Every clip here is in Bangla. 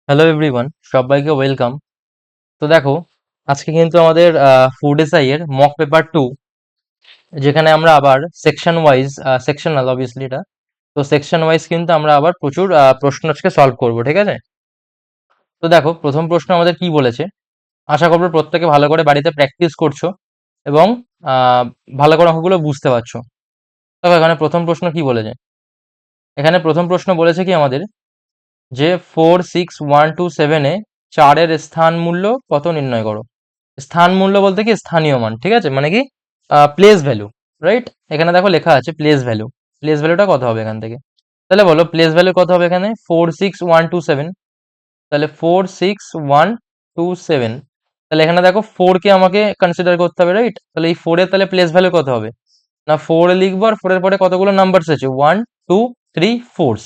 হ্যালো এভরিওয়ান, সবাইকে ওয়েলকাম। তো দেখো, আজকে কিন্তু আমাদের ফুড এসআই এর মক পেপার 2, যেখানে আমরা আবার সেকশন ওয়াইজ, সেকশনাল অবভিয়াসলি এটা, তো সেকশন ওয়াইজ কিন্তু আমরা আবার প্রচুর প্রশ্ন আজকে সলভ করব, ঠিক আছে? তো দেখো, প্রথম প্রশ্ন আমাদের কি বলেছে। আশা করবো প্রত্যেকে ভালো করে বাড়িতে প্র্যাকটিস করছো এবং আহ, ভালো করে অঙ্কগুলো বুঝতে পারছো। দেখো, এখানে প্রথম প্রশ্ন কি বলেছে। এখানে প্রথম প্রশ্ন বলেছে কি আমাদের, যে 4, 6, 1, 2, 7-এ 4-এর স্থান মূল্য কত নির্ণয় করো। স্থান মূল্য বলতে কি স্থানীয় মান, ঠিক আছে, মানে কি প্লেস ভ্যালু, রাইট? এখানে দেখো লেখা আছে প্লেস ভ্যালু। প্লেস ভ্যালুটা কত হবে এখান থেকে? তাহলে বলো প্লেস ভ্যালু কত হবে এখানে? 4, 6, 1, 2, 7। তাহলে 4, 6, 1, 2, 7। তাহলে এখানে দেখো 4 কে আমাকে কনসিডার করতে হবে, রাইট? তাহলে এই 4 এর তাহলে প্লেস ভ্যালু কত হবে? না, 4 লিখবো, আর 4 এর পরে কতগুলো নাম্বারস আছে? 1, 2, 3, 4।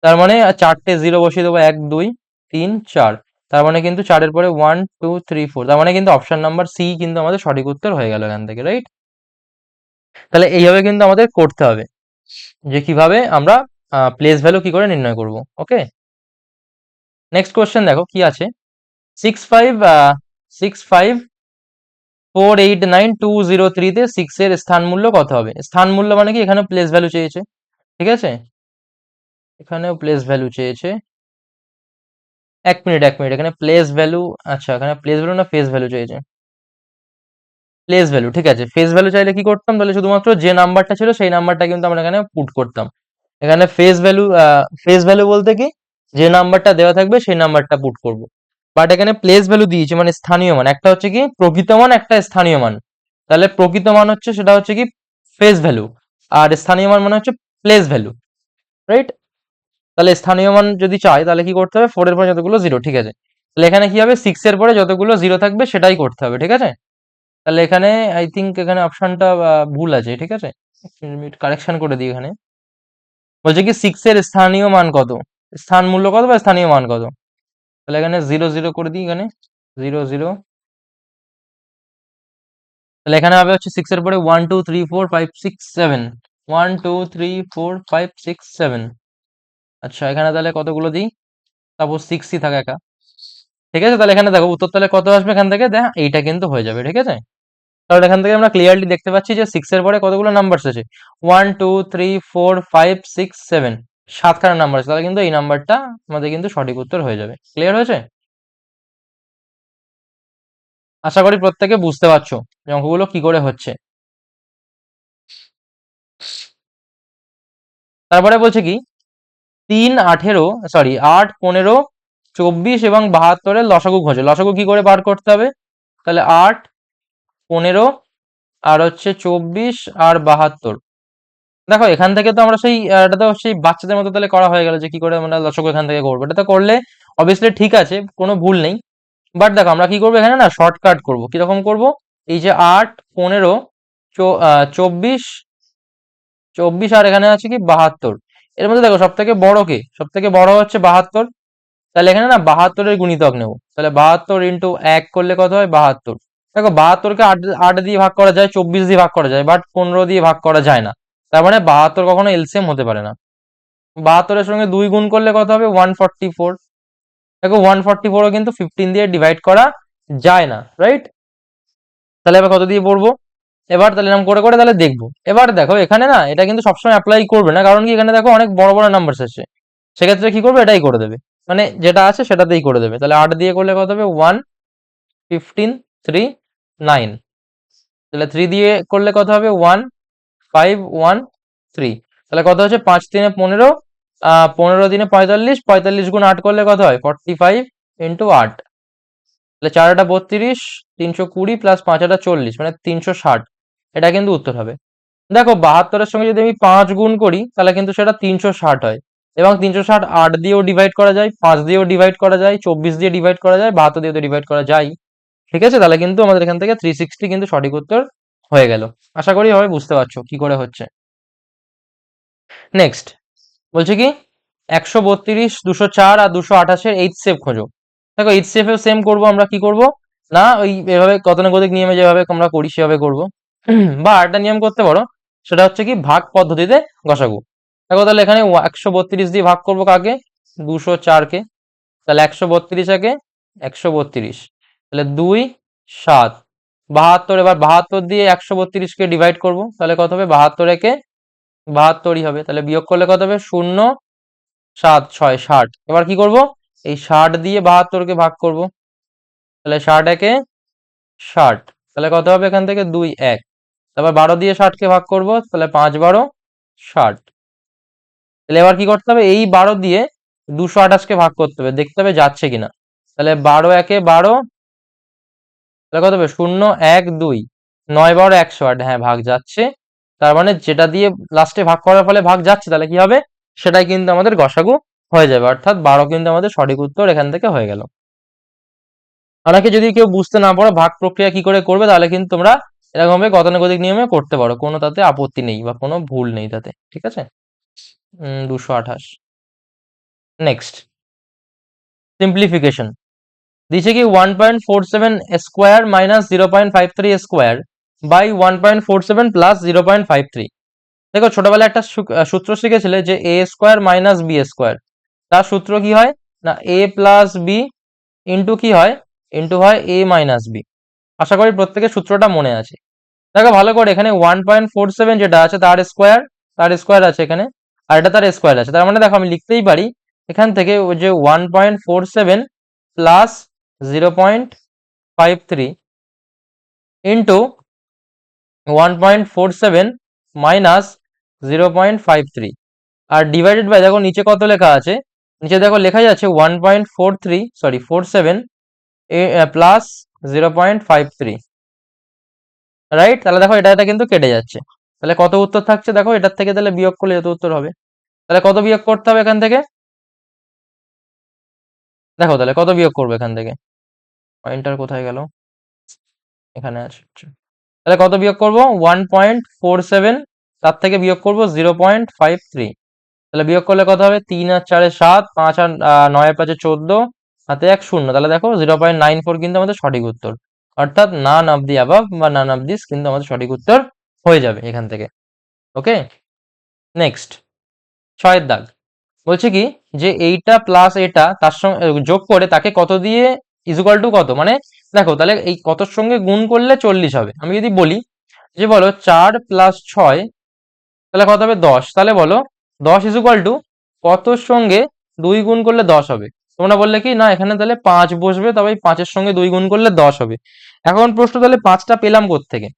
তার মানে চারটে জিরো বসিয়ে দেবো, 1, 2, 3, 4। তার মানে কিন্তু 4-এর পরে 1, 2, 3, 4, তার মানে কিন্তু অপশন নাম্বার সি কিন্তু আমাদের সঠিক উত্তর হয়ে গেল এখান থেকে, রাইট? তাহলে এইভাবে কিন্তু আমাদের করতে হবে, যে কিভাবে আমরা প্লেস ভ্যালু কি করে নির্ণয় করব। ওকে, নেক্সট কোয়েশ্চেন দেখো কি আছে। 65, 65, 4, 8, 9, 2, 0, 3-তে 6-এর স্থান মূল্য কত হবে? স্থান মূল্য মানে কি, এখানে প্লেস ভ্যালু চেয়েছে, ঠিক আছে? এখানেও প্লেস ভ্যালু চেয়েছে। এক মিনিট, এখানে প্লেস ভ্যালু, আচ্ছা এখানে প্লেস ভ্যালু না ফেস ভ্যালু চেয়েছে? প্লেস ভ্যালু, ঠিক আছে। ফেস ভ্যালু চাইলে কি করতাম, তাহলে শুধুমাত্র যে নাম্বারটা ছিল সেই নাম্বারটা কিন্তু আমরা এখানে পুট করতাম। এখানে ফেস ভ্যালু বলতে কি, যে নাম্বারটা দেওয়া থাকবে সেই নাম্বারটা পুট করব। বাট এখানে প্লেস ভ্যালু দিয়েছে, মানে স্থানীয় মান। একটা হচ্ছে কি প্রকৃত মান, একটা স্থানীয় মান। তাহলে প্রকৃত মান হচ্ছে, সেটা হচ্ছে কি ফেস ভ্যালু, আর স্থানীয় মান মানে হচ্ছে প্লেস ভ্যালু, রাইট? তাহলে স্থানীয় মান যদি চাই তাহলে কি করতে হবে, 4-এর পরে যতগুলো জিরো, ঠিক আছে। তাহলে এখানে কি হবে, 6-এর পরে যতগুলো জিরো থাকবে সেটাই করতে হবে, ঠিক আছে। তাহলে এখানে আই থিঙ্ক এখানে অপশনটা ভুল আছে, ঠিক আছে। কারেকশন করে দিই এখানে। বলছে কি 6-এর স্থানীয় মান কত, স্থান মূল্য কত বা স্থানীয় মান কত। তাহলে এখানে জিরো জিরো করে দিই, এখানে জিরো জিরো। তাহলে এখানে হবে হচ্ছে 6-এর পরে 1, 2, 3, 4, 5, 6, 7। 1, 2, 3, 4, 5, 6, 7। আচ্ছা, এখানে তাহলে কতগুলো দিই, সাপোজ 6ই থাকে একা, ঠিক আছে। তাহলে এখানে দেখো উত্তর তাহলে কত আসবে, এখান থেকে দেখ এইটা কিন্তু হয়ে যাবে, ঠিক আছে। তাহলে এখান থেকে আমরা ক্লিয়ারলি দেখতে পাচ্ছি যে 6-এর পরে কতগুলো নাম্বার আছে? 1, 2, 3, 4, 5, 6, 7, 7খানা নাম্বার আছে। তাহলে কিন্তু এই নাম্বারটা আমাদের কিন্তু সঠিক উত্তর হয়ে যাবে। ক্লিয়ার হয়েছে? আশা করি প্রত্যেকে বুঝতে পারছো যে অঙ্কগুলো কি করে হচ্ছে। তারপরে বলছে কি, 8, 15 এবং 72 লসাগু খোঁজো। লসাগু কি করে বার করতে হবে? তাহলে 8, 15 আর হচ্ছে 24 আর 72। দেখো এখান থেকে তো আমরা সেই এটা তো সেই বাচ্চাদের মতো তাহলে করা হয়ে গেল, যে কি করে আমরা লসগু এখান থেকে করবো। এটা তো করলে অবভিয়াসলি ঠিক আছে, কোনো ভুল নেই। বাট দেখো আমরা কি করবো এখানে, না শর্টকাট করবো। কিরকম করব? এই যে 8, 15, 24, 24 আর এখানে আছে কি 72, এর মধ্যে দেখো সব থেকে বড় কে, সব থেকে বড় হচ্ছে 72। তাহলে এখানে না 72-এর গুণিতক নেবো। তাহলে 72 × 1 করলে কত হয়? 72। দেখো 72-কে 8 8 দিয়ে ভাগ করা যায়, 24 দিয়ে ভাগ করা যায়, বাট 15 দিয়ে ভাগ করা যায় না। তার মানে 72 কখনো এলসিএম হতে পারে না। 72-এর সঙ্গে 2 গুণ করলে কত হবে? 144। দেখো 144ও কিন্তু 15 দিয়ে ডিভাইড করা যায় না, রাইট? তাহলে এবার কত দিয়ে পড়বো? এবার তাহলে এরকম করে করে তাহলে দেখবো। এবার দেখো এখানে না এটা কিন্তু সবসময় অ্যাপ্লাই করবে না, কারণ কি এখানে দেখো অনেক বড় বড় নাম্বার আছে। সেক্ষেত্রে কি করবে, এটাই করে দেবে, মানে যেটা আছে সেটাতেই করে দেবে। তাহলে 8 দিয়ে করলে কত হবে? 1, 15, 3, 9। তাহলে 3 দিয়ে করলে কত হবে? 1, 5, 1, 3। তাহলে কত হচ্ছে? 5, 3, 15, 15, 3, 45, 45 গুণ 8 করলে কত হয়? 45 × 8। তাহলে 4 × 8 = 32, 320 প্লাস 5 × 8 = 40, মানে 360। এটা কিন্তু উত্তর হবে। দেখো 72-এর সঙ্গে যদি আমি 5 গুণ করি তাহলে কিন্তু সেটা 360 হয়, এবং 360 8 দিয়েও ডিভাইড করা যায়, 5 দিয়েও ডিভাইড করা যায়, 24 দিয়ে ডিভাইড করা যায়, 72 দিয়ে তো ডিভাইড করা যায়, ঠিক আছে। তাহলে কিন্তু আমাদের এখান থেকে 360 কিন্তু সঠিক উত্তর হয়ে গেল। আশা করি এভাবে বুঝতে পারছো কি করে হচ্ছে। নেক্সট বলছে কি, 132, 204 আর 228-এর এইচ সেভ খোঁজো। দেখো এইচ সেভ সেম করবো আমরা, কি করব, না ওই এভাবে গতানুগতিক নিয়মে যেভাবে আমরা করি সেভাবে করব। বা আরেকটা নিয়ম করতে পারো, সেটা হচ্ছে কি ভাগ পদ্ধতিতে গসাগু। দেখো তাহলে এখানে 132 দিয়ে ভাগ করবো কাকে? 204-কে। তাহলে 132 একে 132, তাহলে 2 7 72। এবার 72 দিয়ে 132কে ডিভাইড করব, তাহলে কত হবে? 72 একে 72ই হবে। তাহলে বিয়োগ করলে কত হবে? 0 7 6 60। এবার কি করব? এই 60 দিয়ে 72কে ভাগ করব, তাহলে 60 একে 60, তাহলে কত হবে? এখান থেকে 2 1। তারপর 12 দিয়ে 60কে ভাগ করব, তাহলে 5 12 60। তাহলে এবার কি করতে হবে? এই 12 দিয়ে 228কে ভাগ করতে হবে, দেখতে হবে যাচ্ছে কিনা। তাহলে 12 একে 12, তাহলে কত হবে? 0 1 2, 9 12 108। হ্যাঁ, ভাগ যাচ্ছে। তার মানে যেটা দিয়ে লাস্টে ভাগ করার ফলে ভাগ যাচ্ছে, তাহলে কি হবে? সেটাই কিন্তু আমাদের গসাগু হয়ে যাবে, অর্থাৎ 12 কিন্তু আমাদের সঠিক উত্তর এখান থেকে হয়ে গেল। অনেকে যদি কেউ বুঝতে না পারো ভাগ প্রক্রিয়া কি করে করবে, তাহলে কিন্তু তোমরা এরকম ভাবে গতানুগতিক নিয়মে করতে পারো, কোনো তাতে আপত্তি নেই বা কোনো ভুল নেই তাতে, ঠিক আছে। 228। নেক্সট, সিম্পলিফিকেশন দিচ্ছে কি 1.47 square minus 0.53 square by 1.47 plus 0.53। দেখো ছোটবেলায় একটা সূত্র শিখেছিলে যে A square minus B square, তার সূত্র কি হয় না এ প্লাস বি ইন্টু কি হয়? ইন্টু হয় এ মাইনাস বি। আশা করি প্রত্যেকের সূত্রটা মনে আছে। দেখো ভালো করে, এখানে 1.47 যেটা আছে তার স্কোয়ার আছে এখানে, আর এটা তার স্কোয়ার আছে। তার মানে দেখো আমি লিখতেই পারি এখান থেকে ওই যে 1.47 প্লাস 0.53 ইন্টু 1.47 মাইনাস 0.53, আর ডিভাইডেড বাই, দেখো নিচে কত লেখা আছে? নিচে দেখো লেখা যাচ্ছে 47 প্লাস 0.53, রাইট? তাহলে দেখো এটা কিন্তু কেটে যাচ্ছে, তাহলে কত উত্তর থাকছে? দেখো এটার থেকে তাহলে বিয়োগ করলে যত উত্তর হবে, তাহলে কত বিয়োগ করতে হবে এখান থেকে? দেখো তাহলে কত বিয়োগ করবো এখান থেকে? পয়েন্টার কোথায় গেল? এখানে আছে। আচ্ছা। তাহলে কত বিয়োগ করব? 1.47, তার থেকে বিয়োগ করব 0.53। তাহলে বিয়োগ করলে কত হবে? 3 আর 4 7, 5 আর 9 আর 5 14, হাতে 1 0। তাহলে দেখো 0.94 কিন্তু আমাদের সঠিক উত্তর, অর্থাৎ নান অফ দি অ্যাবাভ বা নান অফ দিস কিন্তু আমাদের সঠিক উত্তর হয়ে যাবে এখান থেকে। ওকে, নেক্সট 6 দাগ বলছে কি যে এইটা প্লাস এটা তার সঙ্গে যোগ করে তাকে কত দিয়ে ইকুয়াল টু কত, মানে দেখো তাহলে এই কতর সঙ্গে গুণ করলে 40 হবে। আমি যদি বলি যে বলো 4 প্লাস 6, তাহলে কত হবে? 10। তাহলে বলো 10 ইকুয়াল টু কতর সঙ্গে 2 গুণ করলে 10 হবে? তোমরা বললে কি না এখানে তাহলে 5 বসবে, তবে 5-এর সঙ্গে 2 গুণ করলে 10 হবে। এখন প্রশ্ন, তাহলে 5টা পেলাম কোত্থেকে?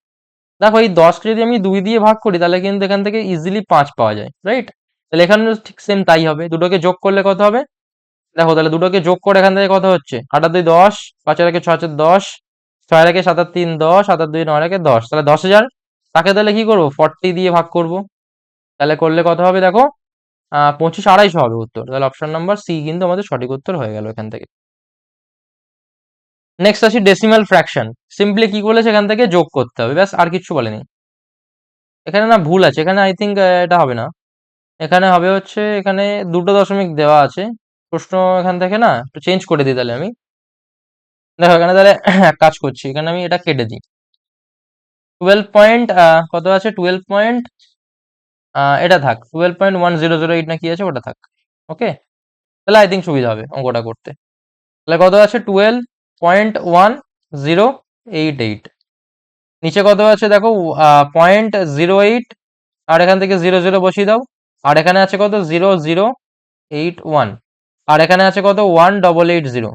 দেখো এই 10কে যদি আমি 2 দিয়ে ভাগ করি, তাহলে কিন্তু এখান থেকে ইজিলি 5 পাওয়া যায়, রাইট? তাহলে এখানে ঠিক সেম তাই হবে, দুটোকে যোগ করলে কত হবে? দেখো তাহলে দুটোকে যোগ করে এখান থেকে কত হচ্ছে? 8 আর 2 10, 5 আর 1 6 আর 10, 6 আর 1 7 আর 3 10, 7 আর 2 9 আর 1 10, তাহলে 10,000। তাকে তাহলে কি করবো? 40 দিয়ে ভাগ করব, তাহলে করলে কত হবে? দেখো 25 250 হবে উত্তর। তাহলে অপশন নাম্বার সি কিন্তু আমাদের সঠিক উত্তর হয়ে গেল এখান থেকে। নেক্সট আসি ডেসিমাল ফ্র্যাকশন। সিম্পলি কি বলেছে? এখান থেকে যোগ করতে হবে, ব্যাস, আর কিছু বলেনি। এখানে না ভুল আছে, এখানে আই থিঙ্ক এটা হবে না, এখানে হবে হচ্ছে এখানে 2 দশমিক দেওয়া আছে। প্রশ্ন এখান থেকে না একটু চেঞ্জ করে দিই তাহলে আমি। দেখো এখানে তাহলে এক কাজ করছি, এখানে আমি এটা কেটে দিই। 12 পয়েন্ট কত আছে? 12 পয়েন্ট, এটা থাক, 12.1008 না কি আছে ওটা থাক। ওকে, তাহলে আই থিঙ্ক সুবিধা হবে অঙ্কটা করতে। তাহলে কত আছে? 12.1088। নিচে কত আছে দেখো? 0.08, আর এখান থেকে 00 বসিয়ে দাও। আর এখানে আছে কত? 0081, আর এখানে আছে কত? 1880।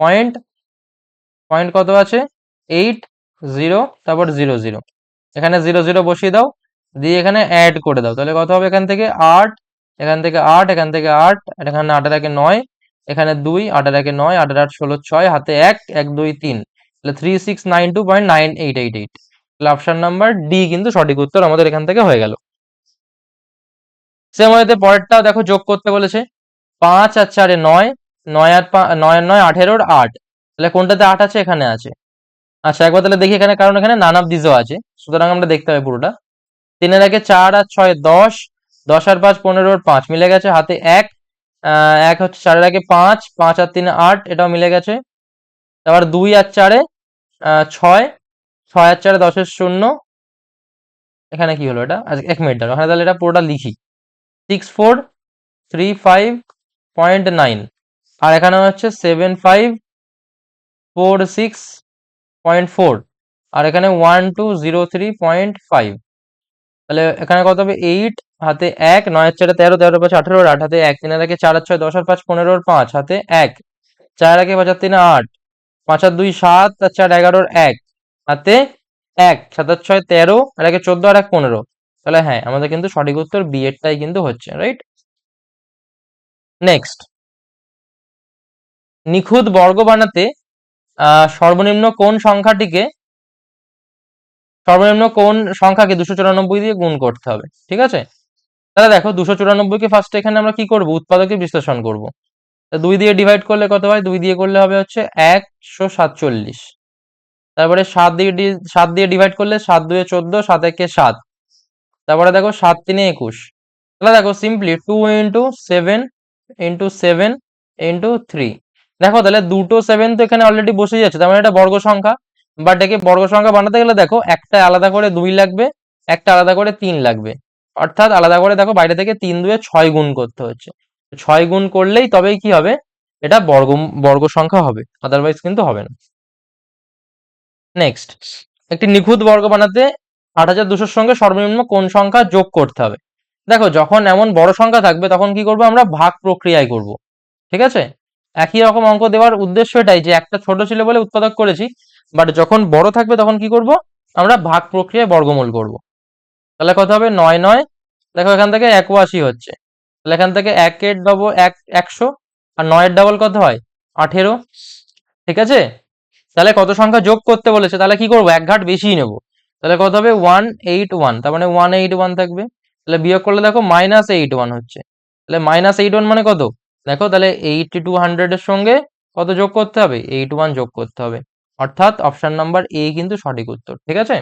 পয়েন্ট পয়েন্ট কত আছে? 80, তারপর 00, এখানে 00 বসিয়ে দাও, দিয়ে এখানে অ্যাড করে দাও, তাহলে কত হবে? এখান থেকে 8, এখান থেকে 8, এখান থেকে 8, এখানে 8 আর 1 9, এখানে 2, 8 আর 1 9, 8 আর 8 16 6, হাতে 1 1 2 3, তাহলে 3692.9888। তাহলে অপশন নাম্বার ডি কিন্তু সঠিক উত্তর আমাদের এখান থেকে হয়ে গেল। সেম ওয়েতে পরেরটাও দেখো যোগ করতে বলেছে। 5 আর 4 9, 9 আর 9 9 18 8, তাহলে কোনটাতে 8 আছে? এখানে আছে। আচ্ছা একবার তাহলে দেখি এখানে, কারণ এখানে নান অফ দিসও আছে, সুতরাং আমরা দেখতে হবে পুরোটা। 3 এর আগে 4 আর 6 10, 10 আর 5 15 আর 5 মিলে গেছে, হাতে 1, 1 হচ্ছে 4 এর আগে 5, 5 আর 3 8, এটাও মিলে গেছে। তারপর 2 আর 4 6, 6 আর 4 10 এর 0, এখানে কি হলো? এটা আচ্ছা 1 মিনিট দাঁড়াও, তাহলে এটা পুরোটা লিখি। 6435.9, আর এখানে হচ্ছে 7546.4, আর এখানে 1203.5। তাহলে এখানে কত হবে? 8 হাতে 1, 9 4 13, 13 5 18, 8 হাতে 1, 3 একে 4 6 10 5 15, 5 হাতে 1, 4 একে 5 3 8, 5 আর 2 7, আর 4 11, 1 হাতে 1, 7 আর 6 13, আর একে 14, আর 1 15। তাহলে হ্যাঁ, আমাদের কিন্তু সঠিক উত্তর বি এরটাই কিন্তু হচ্ছে, রাইট। নেক্সট, নিখুঁত বর্গ বানাতে সর্বনিম্ন কোন সংখ্যাকে 294 দিয়ে গুণ করতে হবে, ঠিক আছে। তাহলে দেখো, 294 কে ফার্স্ট এখানে আমরা কি করব? উৎপাদকে বিশ্লেষণ করব। 2 দিয়ে ডিভাইড করলে কত হয়? 2 দিয়ে করলে হবে হচ্ছে 147। তারপরে 7 দিয়ে ডিভাইড করলে 7 2 14, 7 1 7। তারপরে দেখো 7 3 21। তাহলে দেখো সিম্পলি 2 ইন্টু 7 ইন্টু 7 ইন্টু 3। দেখো তাহলে দুটো 7 তো এখানে অলরেডি বসে যাচ্ছে, তার মানে এটা বর্গ সংখ্যা। বাট একে বর্গ সংখ্যা বানাতে গেলে দেখো, একটা আলাদা করে 2 লাগবে, একটা আলাদা করে 3 লাগবে। অর্থাৎ আলাদা করে দেখো, বাইরে থেকে 3 2 6 গুণ করতে হচ্ছে। 6 গুণ করলেই তবেই কি হবে? এটা বর্গ সংখ্যা হবে, আদারওয়াইজ কিন্তু হবে না। নেক্সট, একটি নিখুঁত বর্গ বানাতে 8200 সঙ্গে সর্বনিম্ন কোন সংখ্যা যোগ করতে হবে? দেখো, যখন এমন বড় সংখ্যা থাকবে তখন কি করব? আমরা ভাগ প্রক্রিয়ায় করব, ঠিক আছে। একই রকম অঙ্ক দেওয়ার উদ্দেশ্য এটাই যে একটা ছোট ছিল বলে উৎপাদক করেছি, বাট যখন বড় থাকবে তখন কি করব? আমরা ভাগ প্রক্রিয়ায় বর্গমূল করব। তাহলে কত হবে? 9 9। দেখো এখান থেকে 81 হচ্ছে, তাহলে এখান থেকে 1 এর ডবল 100, আর 9 এর ডবল কত হয়? 18, ঠিক আছে। তাহলে কত সংখ্যা যোগ করতে বলেছে, তাহলে কি করবো? এক ঘাট বেশি নেব। তাহলে কত হবে? 181, তার মানে 181 থাকবে। তাহলে বিয়োগ করলে দেখো -81 হচ্ছে। তাহলে -81 মানে কত? দেখো তাহলে 8200 এর সঙ্গে কত যোগ করতে হবে? 81 যোগ করতে হবে। অর্থাৎ অপশন নাম্বার এ কিন্তু সঠিক উত্তর, ঠিক আছে।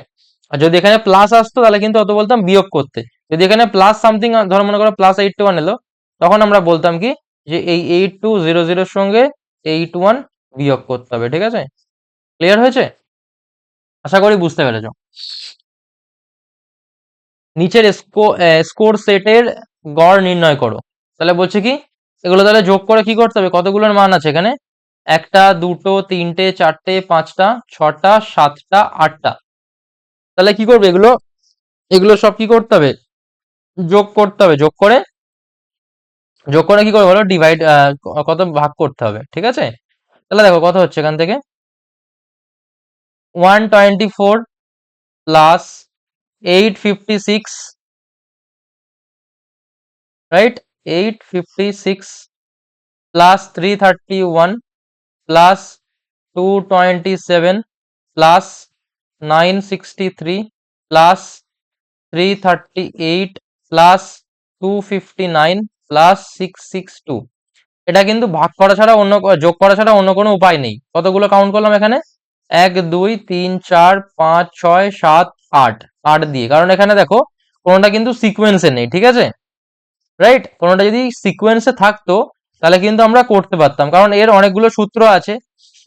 আর যদি এখানে প্লাস আসতো তাহলে কিন্তু অত বলতাম বিয়োগ করতে। যদি এখানে প্লাস সামথিং, ধরো মনে করো +81 এলো, তখন আমরা বলতাম কি, যে এই 8200 এর সঙ্গে 81 বিয়োগ করতে হবে, ঠিক আছে। ক্লিয়ার হয়েছে? আশা করি বুঝতে পেরেছো। নিচের স্কোর সেটের গড় নির্ণয় করো। তাহলে বলছে কি, এগুলো তাহলে যোগ করে কি করতে হবে? কতগুলোর মান আছে এখানে? একটা, দুটো, তিনটে, চারটে, পাঁচটা, ছটা, সাতটা, আটটা। তাহলে কি করবে? এগুলো এগুলো সব কি করতে হবে? যোগ করতে হবে। যোগ করে কি করবে বলো? ডিভাইড, কত ভাগ করতে হবে, ঠিক আছে। তাহলে দেখো কত হচ্ছে এখান থেকে? 124 plus 856, right, 856 plus 331 plus 227 plus 963 plus 338 plus 259 plus 662। এটা কিন্তু ভাগ করা ছাড়া যোগ করা ছাড়া অন্য কোনো উপায় নেই। কতগুলো কাউন্ট করলাম এখানে? 1 2 3 4 5 6 7 8, 8 দিয়ে, কারণ এখানে দেখো কোনোটা কিন্তু সিকোয়েন্সে নেই, ঠিক আছে, রাইট। কোনোটা যদি সিকোয়েন্সে থাকতো তাহলে কিন্তু আমরা করতে পারতাম, কারণ এর অনেকগুলো সূত্র আছে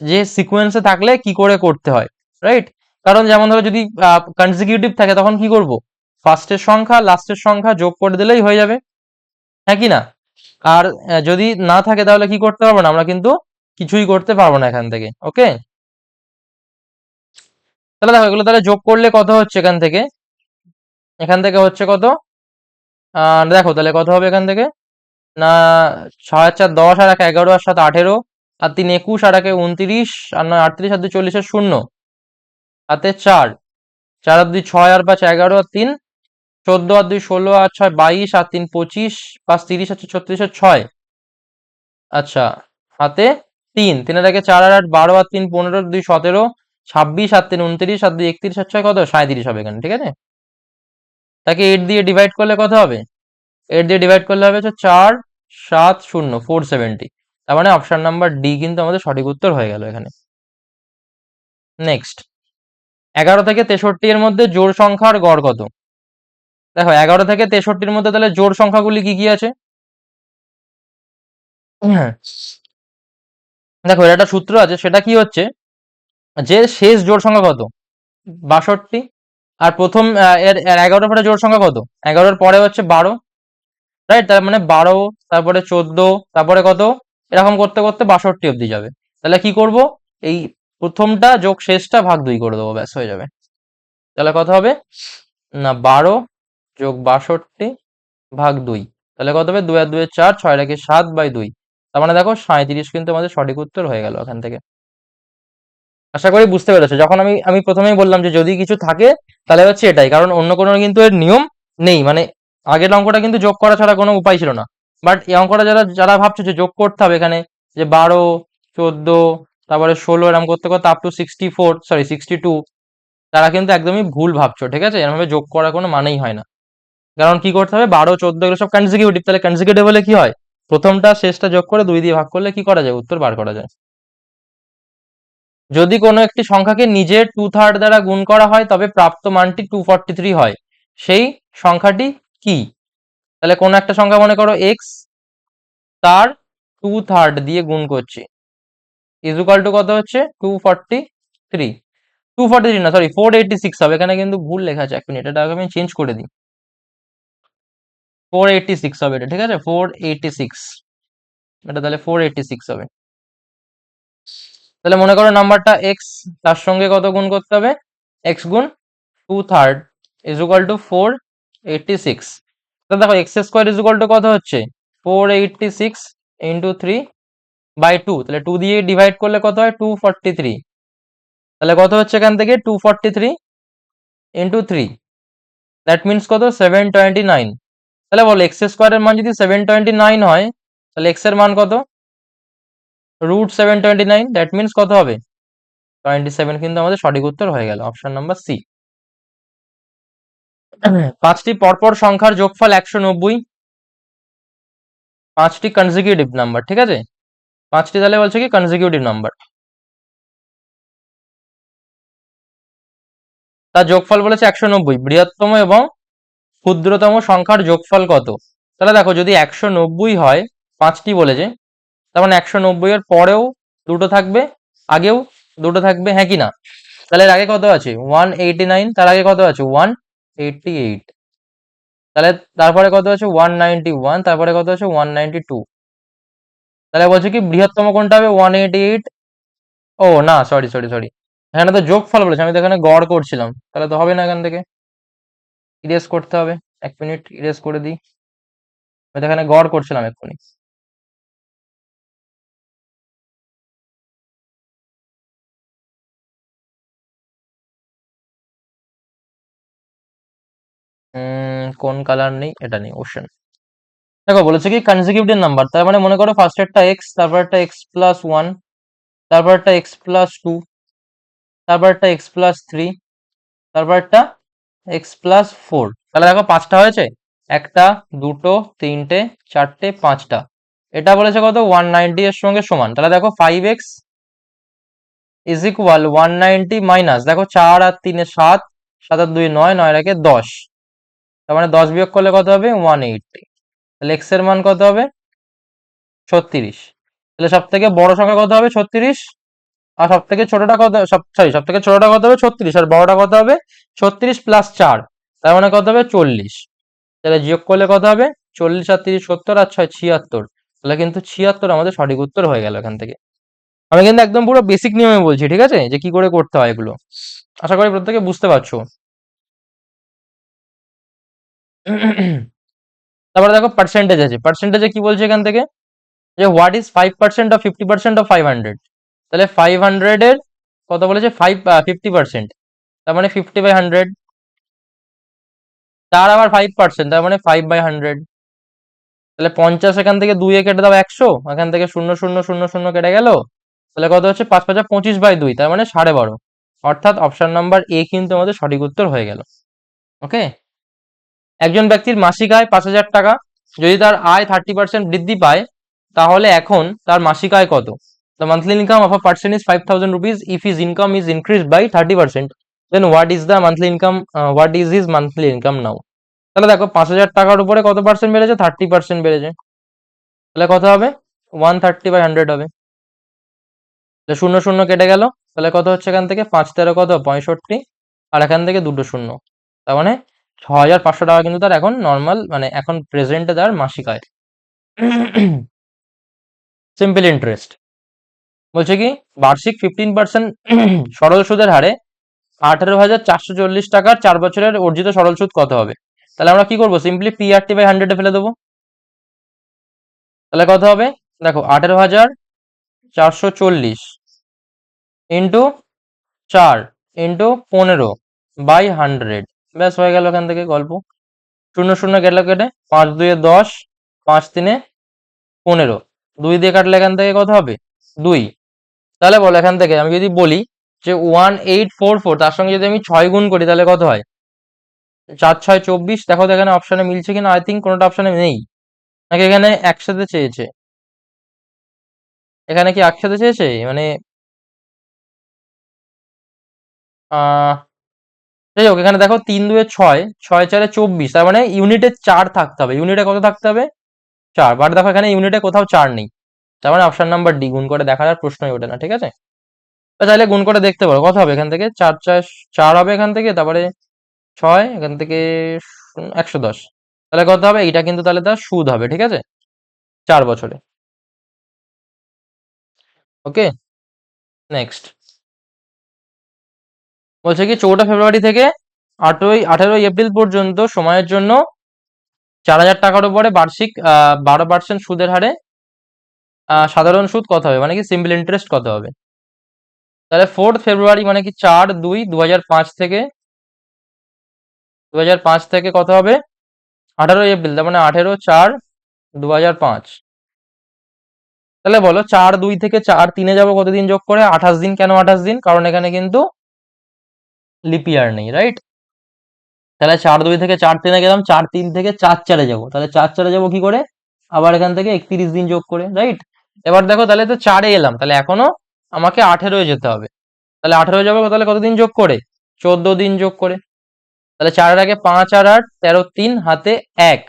যে সিকোয়েন্সে থাকলে কি করে করতে হয়, রাইট। কারণ যেমন ধরো যদি কনজিকিউটিভ থাকে তখন কি করব? ফার্স্টের সংখ্যা লাস্টের সংখ্যা যোগ করে দিলেই হয়ে যাবে, হ্যাঁ কি না? আর যদি না থাকে তাহলে কি করতে পারবো না, আমরা কিন্তু কিছুই করতে পারবো না এখান থেকে, ওকে। তাহলে দেখো, এগুলো তাহলে যোগ করলে কত হচ্ছে এখান থেকে হচ্ছে কত? দেখো তাহলে কত হবে এখান থেকে? না, 6 4 10, আর 1 11, আর 7 18, আর 3 21, আর 1 29, আর 9 38, আর 2 40, আর 0 হাতে 4, 4 আর 2 6, আর 5 11, আর 3 14, আর 2 16, আর 6 22, আর 3 25, 5 30, আর 4 36, আর 6, আচ্ছা, হাতে 3, 3 আর 1 4, আর 8 12, আর 3 15, আর 2 17, 26, আর 3 29, আর 2 31, আর 6 কত? 37 হবে এখানে, ঠিক আছে। তাকে 8 দিয়ে ডিভাইড করলে কত হবে? 8 দিয়ে ডিভাইড করলে হবে হচ্ছে 4 7 0, 470। তার মানে অপশন নাম্বার ডি কিন্তু আমাদের সঠিক উত্তর হয়ে গেল এখানে। নেক্সট, 11 থেকে 63 এর মধ্যে জোড় সংখ্যার গড় কত? দেখো, 11 থেকে 63 এর মধ্যে তাহলে জোড় সংখ্যাগুলি কি কি আছে? হ্যাঁ, দেখো এর একটা সূত্র আছে, সেটা কি হচ্ছে, যে শেষ জোড় সংখ্যা কত? 62। আর প্রথম এর 11 পরে জোড় সংখ্যা কত? 11-র পরে হচ্ছে 12, রাইট। তার মানে 12, তারপরে 14, তারপরে কত? এরকম করতে করতে 62 অব্দি যাবে। তাহলে কি করব, এই প্রথমটা যোগ শেষটা ভাগ 2 করে দেবো, ব্যাস হয়ে যাবে। তাহলে কত হবে না, 12 যোগ 62 ভাগ 2, তাহলে কত হবে, 2 আর 2 4, 6 আর 7/2। তার মানে দেখো 37 কিন্তু আমাদের সঠিক উত্তর হয়ে গেল এখান থেকে। আশা করি বুঝতে পেরেছো। যখন আমি আমি প্রথমেই বললাম যে যদি কিছু থাকে তাহলে হচ্ছে এটাই, কারণ অন্য কোনো কিন্তু এর নিয়ম নেই। মানে আগের অঙ্কটা কিন্তু যোগ করা ছাড়া কোনো উপায় ছিল না, বাট এই অঙ্কটা যারা যারা ভাবছো যে যোগ করতে হবে এখানে, যে 12, 14, তারপরে 16 এরকম করতে করতে আপ টু 64, সরি 62, তারা কিন্তু একদমই ভুল ভাবছো, ঠিক আছে? এরকম যোগ করার কোনো মানেই হয় না। কারণ কি করতে হবে, 12, 14 এগুলো সব কনজিকিউটিভ, তাহলে কনজিকিউটিভ হলে কি হয়, প্রথমটা শেষটা যোগ করে 2 দিয়ে ভাগ করলে কি করা যায়, উত্তর বার করা যায়। যদি কোনো একটি সংখ্যাকে নিজের 2/3 দ্বারা গুণ করা হয় তবে প্রাপ্ত মানটি 243 হয়, সেই সংখ্যাটি কি? তাহলে কোনো একটা সংখ্যা মনে করো x, তার 2/3 দিয়ে গুণ করছি, ইজ ইকুয়াল টু কত হচ্ছে 243, 243 না, সরি 486 হবে, এখানে কিন্তু ভুল লেখা আছে, এক মিনিট এটা আমি চেঞ্জ করে দিই। 486 হবে এটা, ঠিক আছে, 486, এটা তাহলে 486 হবে। তাহলে মনে করো নাম্বারটা x, তার সঙ্গে কত গুণ করতে হবে, x গুণ 2/3 ইজ ইকুয়াল টু 486। তো দেখো x square is equal to কত হচ্ছে, 486 ইন্টু 3/2, তাহলে 2 দিয়ে ডিভাইড করলে কত হয়, 243। তাহলে কত হচ্ছে এখান থেকে, 243 ইন্টু 3, দ্যাট মিনস কত, 729। তাহলে বলো এক্স স্কোয়ারের মান যদি 729 হয়, তাহলে এক্স এর মান কত, √729, দ্যাট মিনস কত হবে, 27 কিন্তু আমাদের সঠিক উত্তর হয়ে গেল, অপশন নাম্বার সি। 5টি পরপর সংখ্যার যোগফল 190, 5টি কনজিকিউটিভ নাম্বার, ঠিক আছে, 5টি তাহলে বলছে কি কনজিকিউটিভ নাম্বার, তার যোগফল বলেছে 190, বৃহত্তম এবং ক্ষুদ্রতম সংখ্যার যোগফল কত? তাহলে দেখো যদি 190 হয়, 5টি বলেছে, তার মানে 190 এর পরেও দুটো থাকবে, আগেও দুটো থাকবে, হ্যাঁ কি না? তাহলে এর আগে কত আছে 189, তার আগে কত আছে 188, তাহলে তারপরে কত আছে 191, তারপরে কত আছে 192, তাহলে বলছে কি বৃহত্তম কোনটা হবে 188। ও না, সরি সরি সরি, এখানে তো যোগফল বলেছে, আমি তো এখানে গড় করছিলাম, তাহলে তো হবে না, এখান থেকে ইরেজ করতে হবে, এক মিনিট ইরেজ করে দিই, আমি তো এখানে গড় করছিলাম এক্ষুনি। কোন কালার নেই, এটা নেই, ওশান। দেখো বলেছে কি কনজিকিউটিভ নাম্বার, তার মানে মনে করো ফার্স্ট একটা এক্স, তারপর একটা x+1, তারপর একটা x+2, তারপর একটা x+3, তারপর একটা x+4, তাহলে দেখো 5টা হয়েছে, একটা, দুটো, তিনটে, চারটে, 5টা। এটা বলেছে কত 190 এর সঙ্গে সমান, তাহলে দেখো 5x ইজ ইকুয়াল 190 মাইনাস, দেখো 4 আর 3 এ 7, 7 আর 2 9, 9 আর 1 10, তার মানে 10 বিয়োগ করলে কত হবে 180, তাহলে x এর মান কত হবে 36। তাহলে সব থেকে বড় সংখ্যা কত হবে 36, আর সব থেকে ছোটটা কত, সব থেকে ছোটটা কত হবে 36, আর বড়টা কত হবে 36 প্লাস 4, তার মানে কত হবে 40। তাহলে যোগ করলে কত হবে 40 আর 30 70, আর 6 76, তাহলে কিন্তু 76 আমাদের সঠিক উত্তর হয়ে গেল এখান থেকে। আমি কিন্তু একদম পুরো বেসিক নিয়মে বলছি, ঠিক আছে, যে কি করে করতে হয় এগুলো, আশা করি প্রত্যেকে বুঝতে পারছো। তারপরে দেখো পার্সেন্টেজ আছে, পার্সেন্টেজে কি বলছে এখান থেকে, যে হোয়াট ইজ 5% অফ 50% অফ 500, তাহলে 500 এর কত বলেছে 50%, তার মানে 50/100, তার আবার 5%, তার মানে 5/100, তাহলে 50 এখান থেকে 2 এ কেটে দাও 100, এখান থেকে 0 0 0 0 কেটে গেল, তাহলে কত হচ্ছে 5 5 25/2, তার মানে 12.5, অর্থাৎ অপশন নাম্বার এ কিন্তু আমাদের সঠিক উত্তর হয়ে গেল। ওকে, একজন ব্যক্তির মাসিক আয় 5,000 টাকা, যদি তার আয় 30% বৃদ্ধি পায়, তাহলে এখন তার মাসিক আয় কত? The monthly income of a person is 5,000 rupees. If his income is increased by 30%, then what is the monthly income? What is his monthly income now? তাহলে দেখো 5,000 টাকার উপরে কত পার্সেন্ট বেড়েছে, 30% বেড়েছে, তাহলে কত হবে 130/100 হবে, তাহলে 0 0 কেটে গেল, তাহলে কত হচ্ছে এখান থেকে 5 13 কত 65, আর এখান থেকে দুটো শূন্য, তার মানে 6,500 টাকা কিন্তু তার এখন নর্মাল, মানে এখন প্রেজেন্টে তার মাসিক আয়। Simple interest. বলছে কি বার্ষিক 15% সরল সুদের হারে 18,440 টাকার 4 বছরের অর্জিত সরল সুদ কত হবে? তাহলে আমরা কি করবো, সিম্পলি PRT/100 ফেলে দেবো। তাহলে কত হবে, দেখো 18,440 ইন্টু 4 ইন্টু 15/100, ব্যাস হয়ে গেল এখান থেকে গল্প। শূন্য শূন্য গেল কেটে, 5 2 10, 5 3 15, 2 দিয়ে কাটলে এখান থেকে কত হবে, 2। তাহলে বলো এখান থেকে আমি যদি বলি যে 1844, তার সঙ্গে যদি আমি 6 গুণ করি তাহলে কত হয়, 4 6 24। দেখো তো এখানে অপশনে মিলছে কিনা, আই থিঙ্ক কোনোটা অপশনে নেই, নাকি এখানে একসাথে চেয়েছে, এখানে কি একসাথে চেয়েছে মানে আহ যাই হোক, এখানে দেখো 3 2 6, 6 4 24, তার মানে ইউনিটে 4 থাকতে হবে, ইউনিটে কত থাকতে হবে, 4। বাট দেখো এখানে ইউনিটে কোথাও 4 নেই, তার মানে অপশন নাম্বার ডি, গুণ করে দেখার আর প্রশ্নই ওঠে না, ঠিক আছে। তো চাইলে গুণ করে দেখতে পারো কত হবে, এখান থেকে 4 4 4 হবে, এখান থেকে তারপরে 6, এখান থেকে 110, তাহলে কত হবে, এইটা কিন্তু তাহলে তার সুদ হবে, ঠিক আছে, 4 বছরে। ওকে, নেক্সট বলছে কি 14 ফেব্রুয়ারি থেকে 18ই এপ্রিল পর্যন্ত সময়ের জন্য 4,000 টাকার উপরে বার্ষিক 12% সুদের হারে সাধারণ সুদ কত হবে, মানে কি সিম্পল ইন্টারেস্ট কত হবে। তাহলে 4 ফেব্রুয়ারি মানে কি 4 2 2005 থেকে, 2005 থেকে কত হবে, 18 এপ্রিল, তার মানে 18 4 2005। তাহলে বলো 4 2 থেকে 4 3 যাবো কতদিন যোগ করে, 28 দিন। কেন 28 দিন, কারণ এখানে কিন্তু লিপ ইয়ার নেই, রাইট। তাহলে 4 2 থেকে 4 3 গেলাম, 4 3 থেকে 4 4 যাবো, তাহলে 4 4 যাবো কি করে, আবার এখান থেকে 31 দিন যোগ করে, রাইট। এবার দেখো তাহলে তো 4 এলাম, তাহলে এখনো আমাকে 18 যেতে হবে, তাহলে 18 যাবো, তাহলে কতদিন যোগ করে, 14 দিন যোগ করে। তাহলে 4 এর আগে 5 আর 8, 13, 3 হাতে 1,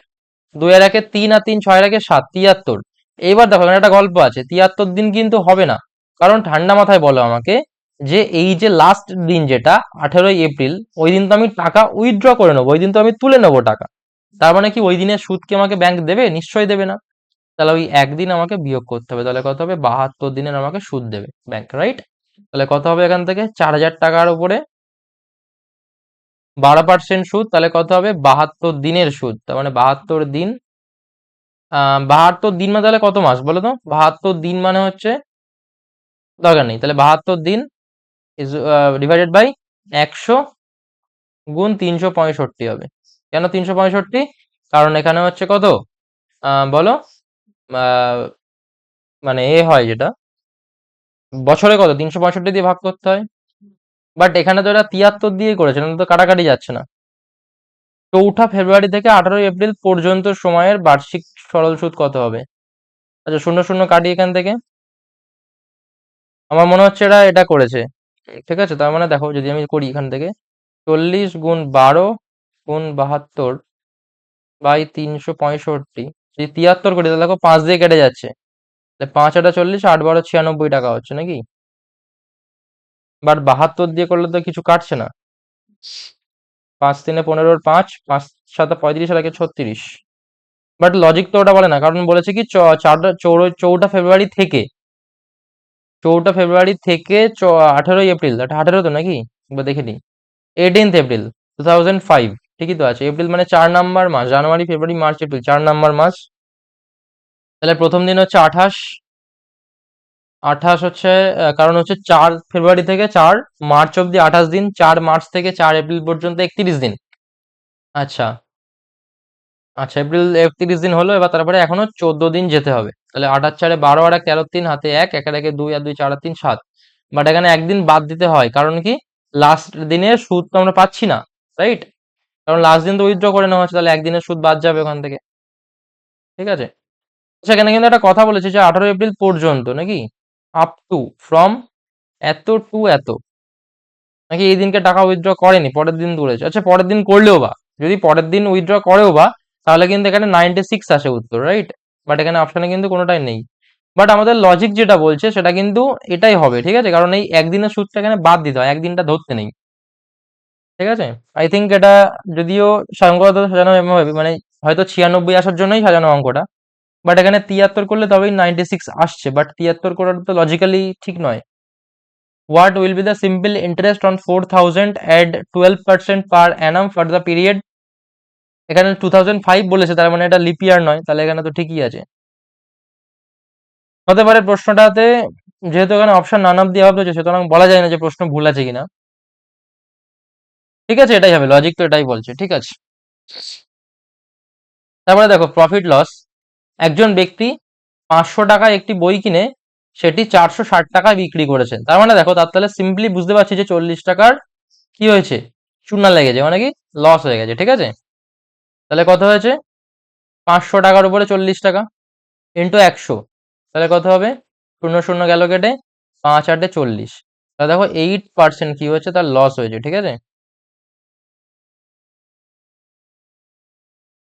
2 এর আগে 3 আর 3, 6 এর আগে 7, 73। এইবার দেখো এখানে একটা গল্প আছে, 73 দিন কিন্তু হবে না, কারণ ঠান্ডা মাথায় বলো আমাকে যে এই যে লাস্ট দিন যেটা 18 এপ্রিল, ওই দিন তো আমি টাকা উইথড্র করে নেবো, ওই দিন তো আমি তুলে নেবো টাকা, তার মানে কি ওই দিনের সুদ কি আমাকে ব্যাংক দেবে, নিশ্চয়ই দেবে না। তাহলে ওই একদিন আমাকে বিয়োগ করতে হবে, তাহলে কত হবে, 72 দিনের আমাকে সুদ দেবে ব্যাংক, রাইট। তাহলে কত হবে, এখান থেকে 4,000 টাকার উপরে 12% সুদ, তাহলে কত হবে, 72 দিনের সুদ, তার মানে 72 দিন। 72 দিন মানে তাহলে কত মাস বলো তো, 72 দিন মানে হচ্ছে, দরকার নেই, তাহলে 72 দিন ইজ ডিভাইডেড বাই 100 গুণ 365 হবে। কেন 365, কারণ এখানে হচ্ছে কত, বলো, আহ, মানে এ হয় যেটা বছরে কত 365 দিয়ে ভাগ করতে হয়, বাট এখানে তো এটা 73 দিয়ে করেছে, এটা তো কাটাকাটি যাচ্ছে না। 4 ফেব্রুয়ারি থেকে 18 এপ্রিল পর্যন্ত সময়ের বার্ষিক সরল সুদ কত হবে। আচ্ছা শূন্য শূন্য কাটি এখান থেকে, আমার মনে হচ্ছে এরা এটা করেছে, ঠিক আছে। তার মানে দেখো যদি আমি করি এখান থেকে 40 গুণ 12 গুণ 72/365, যদি 73 করি তাহলে দেখো 5 দিয়ে কেটে যাচ্ছে, 5 8 40, 8 12 96 টাকা হচ্ছে নাকি, বাট 72 দিয়ে করলে তো কিছু কাটছে না, 5 3 15, 5 5 7 35 আর একে 36, বাট লজিক তো ওটা বলে না, কারণ বলেছে কি 4 ফেব্রুয়ারি থেকে, 18 এপ্রিল, 18 তো নাকি, একবার দেখে নিই, 18 এপ্রিল 2005, ঠিকই তো আছে, এপ্রিল মানে 4 নাম্বার মাস, জানুয়ারি ফেব্রুয়ারি মার্চ এপ্রিল 4 নাম্বার মাস, তাহলে প্রথম দিন হচ্ছে 28, 28 হচ্ছে কারণ হচ্ছে 4 ফেব্রুয়ারি থেকে 4 মার্চ অব্দি 28 দিন, 4 মার্চ থেকে 4 এপ্রিল পর্যন্ত 31 দিন। আচ্ছা, আচ্ছা এপ্রিল 31 দিন হলো, এবার তারপরে এখনো 14 দিন যেতে হবে, তাহলে 8 আর 4 12 আর 1 13, 3 হাতে 1, 1 এর আগে 2 আর 2 4 আর 3 7, বাট এখানে একদিন বাদ দিতে হয়, কারণ কি লাস্ট দিনের সুদ তো আমরা পাচ্ছি না, রাইট, কারণ লাস্ট দিন তো উইথড্র করে নেওয়া হচ্ছে, তাহলে একদিনের সুদ বাদ যাবে ওখান থেকে, ঠিক আছে। সেখানে কিন্তু একটা কথা বলেছে যে 18 এপ্রিল পর্যন্ত নাকি, আপ টু, ফ্রম এত টু এত, নাকি এই দিনকে টাকা উইথড্র করেনি, পরের দিন তুলেছে, আচ্ছা পরের দিন করলেও বা, যদি পরের দিন উইথড্র করেও বা, তাহলে কিন্তু এখানে 96 আসে উত্তর, রাইট, বাট এখানে অপশনে কিন্তু কোনোটাই নেই, বাট আমাদের লজিক যেটা বলছে সেটা কিন্তু এটাই হবে, ঠিক আছে, কারণ এই একদিনের সুদটা এখানে বাদ দিতে হয়, একদিনটা ধরতে নেই, ঠিক আছে। আই থিঙ্ক এটা যদিও স্বয়ংক্রিয়ভাবে সাজানো এমন হবে, মানে হয়তো 96 আসার জন্যই সাজানো অঙ্কটা, বাট এখানে 73 করলে তবেই 96 আসছে, বাট 73 করার তো লজিক্যালি ঠিক নয়। What will be the simple interest on 4000 at 12% per Anam for the period? এখানে 2005 বলেছে, তার মানে এটা লিপ ইয়ার নয়, তাহলে এখানে তো ঠিকই আছে। হতে পারে প্রশ্নটাতে যেহেতু এখানে অপশন নান অফ দিয়ে ভাবতে, সুতরাং বলা যায় না যে প্রশ্ন ভুল আছে কিনা। ঠিক আছে, এটাই হবে, লজিক তো এটাই বলছে, ঠিক আছে। তারপরে দেখো প্রফিট লস। একজন ব্যক্তি 500 টাকায় একটি বই কিনে সেটি 460 টাকায় বিক্রি করেছেন। তার মানে দেখো, তার তাহলে সিম্পলি বুঝতে পারছি যে 40 টাকার কি হয়েছে, চূনা লেগেছে, মানে কি লস হয়ে গেছে, ঠিক আছে। তাহলে কত হয়েছে, 500 টাকার উপরে 40 টাকা ইন্টু 100, তাহলে কত হবে, শূন্য শূন্য গেল কেটে, 5 8 40। তাহলে দেখো 8% কি হয়েছে, তার লস হয়েছে, ঠিক আছে,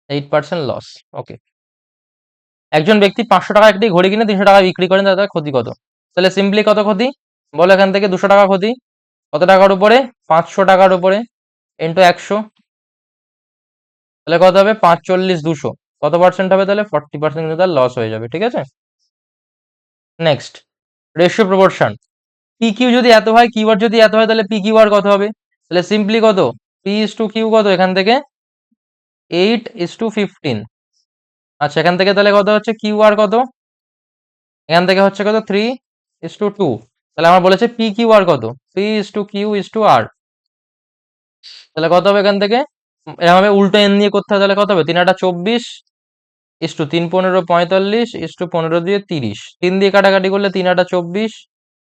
8% লস। ওকে। একজন ব্যক্তি 500 টাকা একটি ঘড়ি কিনে 300 টাকা বিক্রি করেন, তার ক্ষতি কত? তাহলে সিম্পলি কত ক্ষতি, বলো এখান থেকে 200 টাকা ক্ষতি, কত টাকার উপরে, 500 টাকার উপরে, ইন্টু 100, তাহলে কত হবে, 5 40 200, কত পার্সেন্ট হবে, তাহলে 40% কিন্তু তার লস হয়ে যাবে, ঠিক আছে। Next, ratio proportion. P Q যদি এত হয়, কিউ আর যদি এত হয়, তাহলে পি কিউ আর কত হবে? তাহলে সিম্পলি কত, পি ইস টু কিউ কত, এখান থেকে 8:15। আচ্ছা, এখান থেকে তাহলে কত হচ্ছে, কিউ আর কত, এখান থেকে হচ্ছে কত, 3:2। তাহলে আমার বলেছে পি কিউ আর কত, P is to Q is to R, তাহলে কত হবে এখান থেকে, এরকম ভাবে উল্টো এন নিয়ে করতে হবে, তাহলে কত হবে, 3 8 24 ইস টু 3 15 45 ইস টু 15 দিয়ে 30, 3 দিয়ে কাটাকাটি করলে 3 8 24,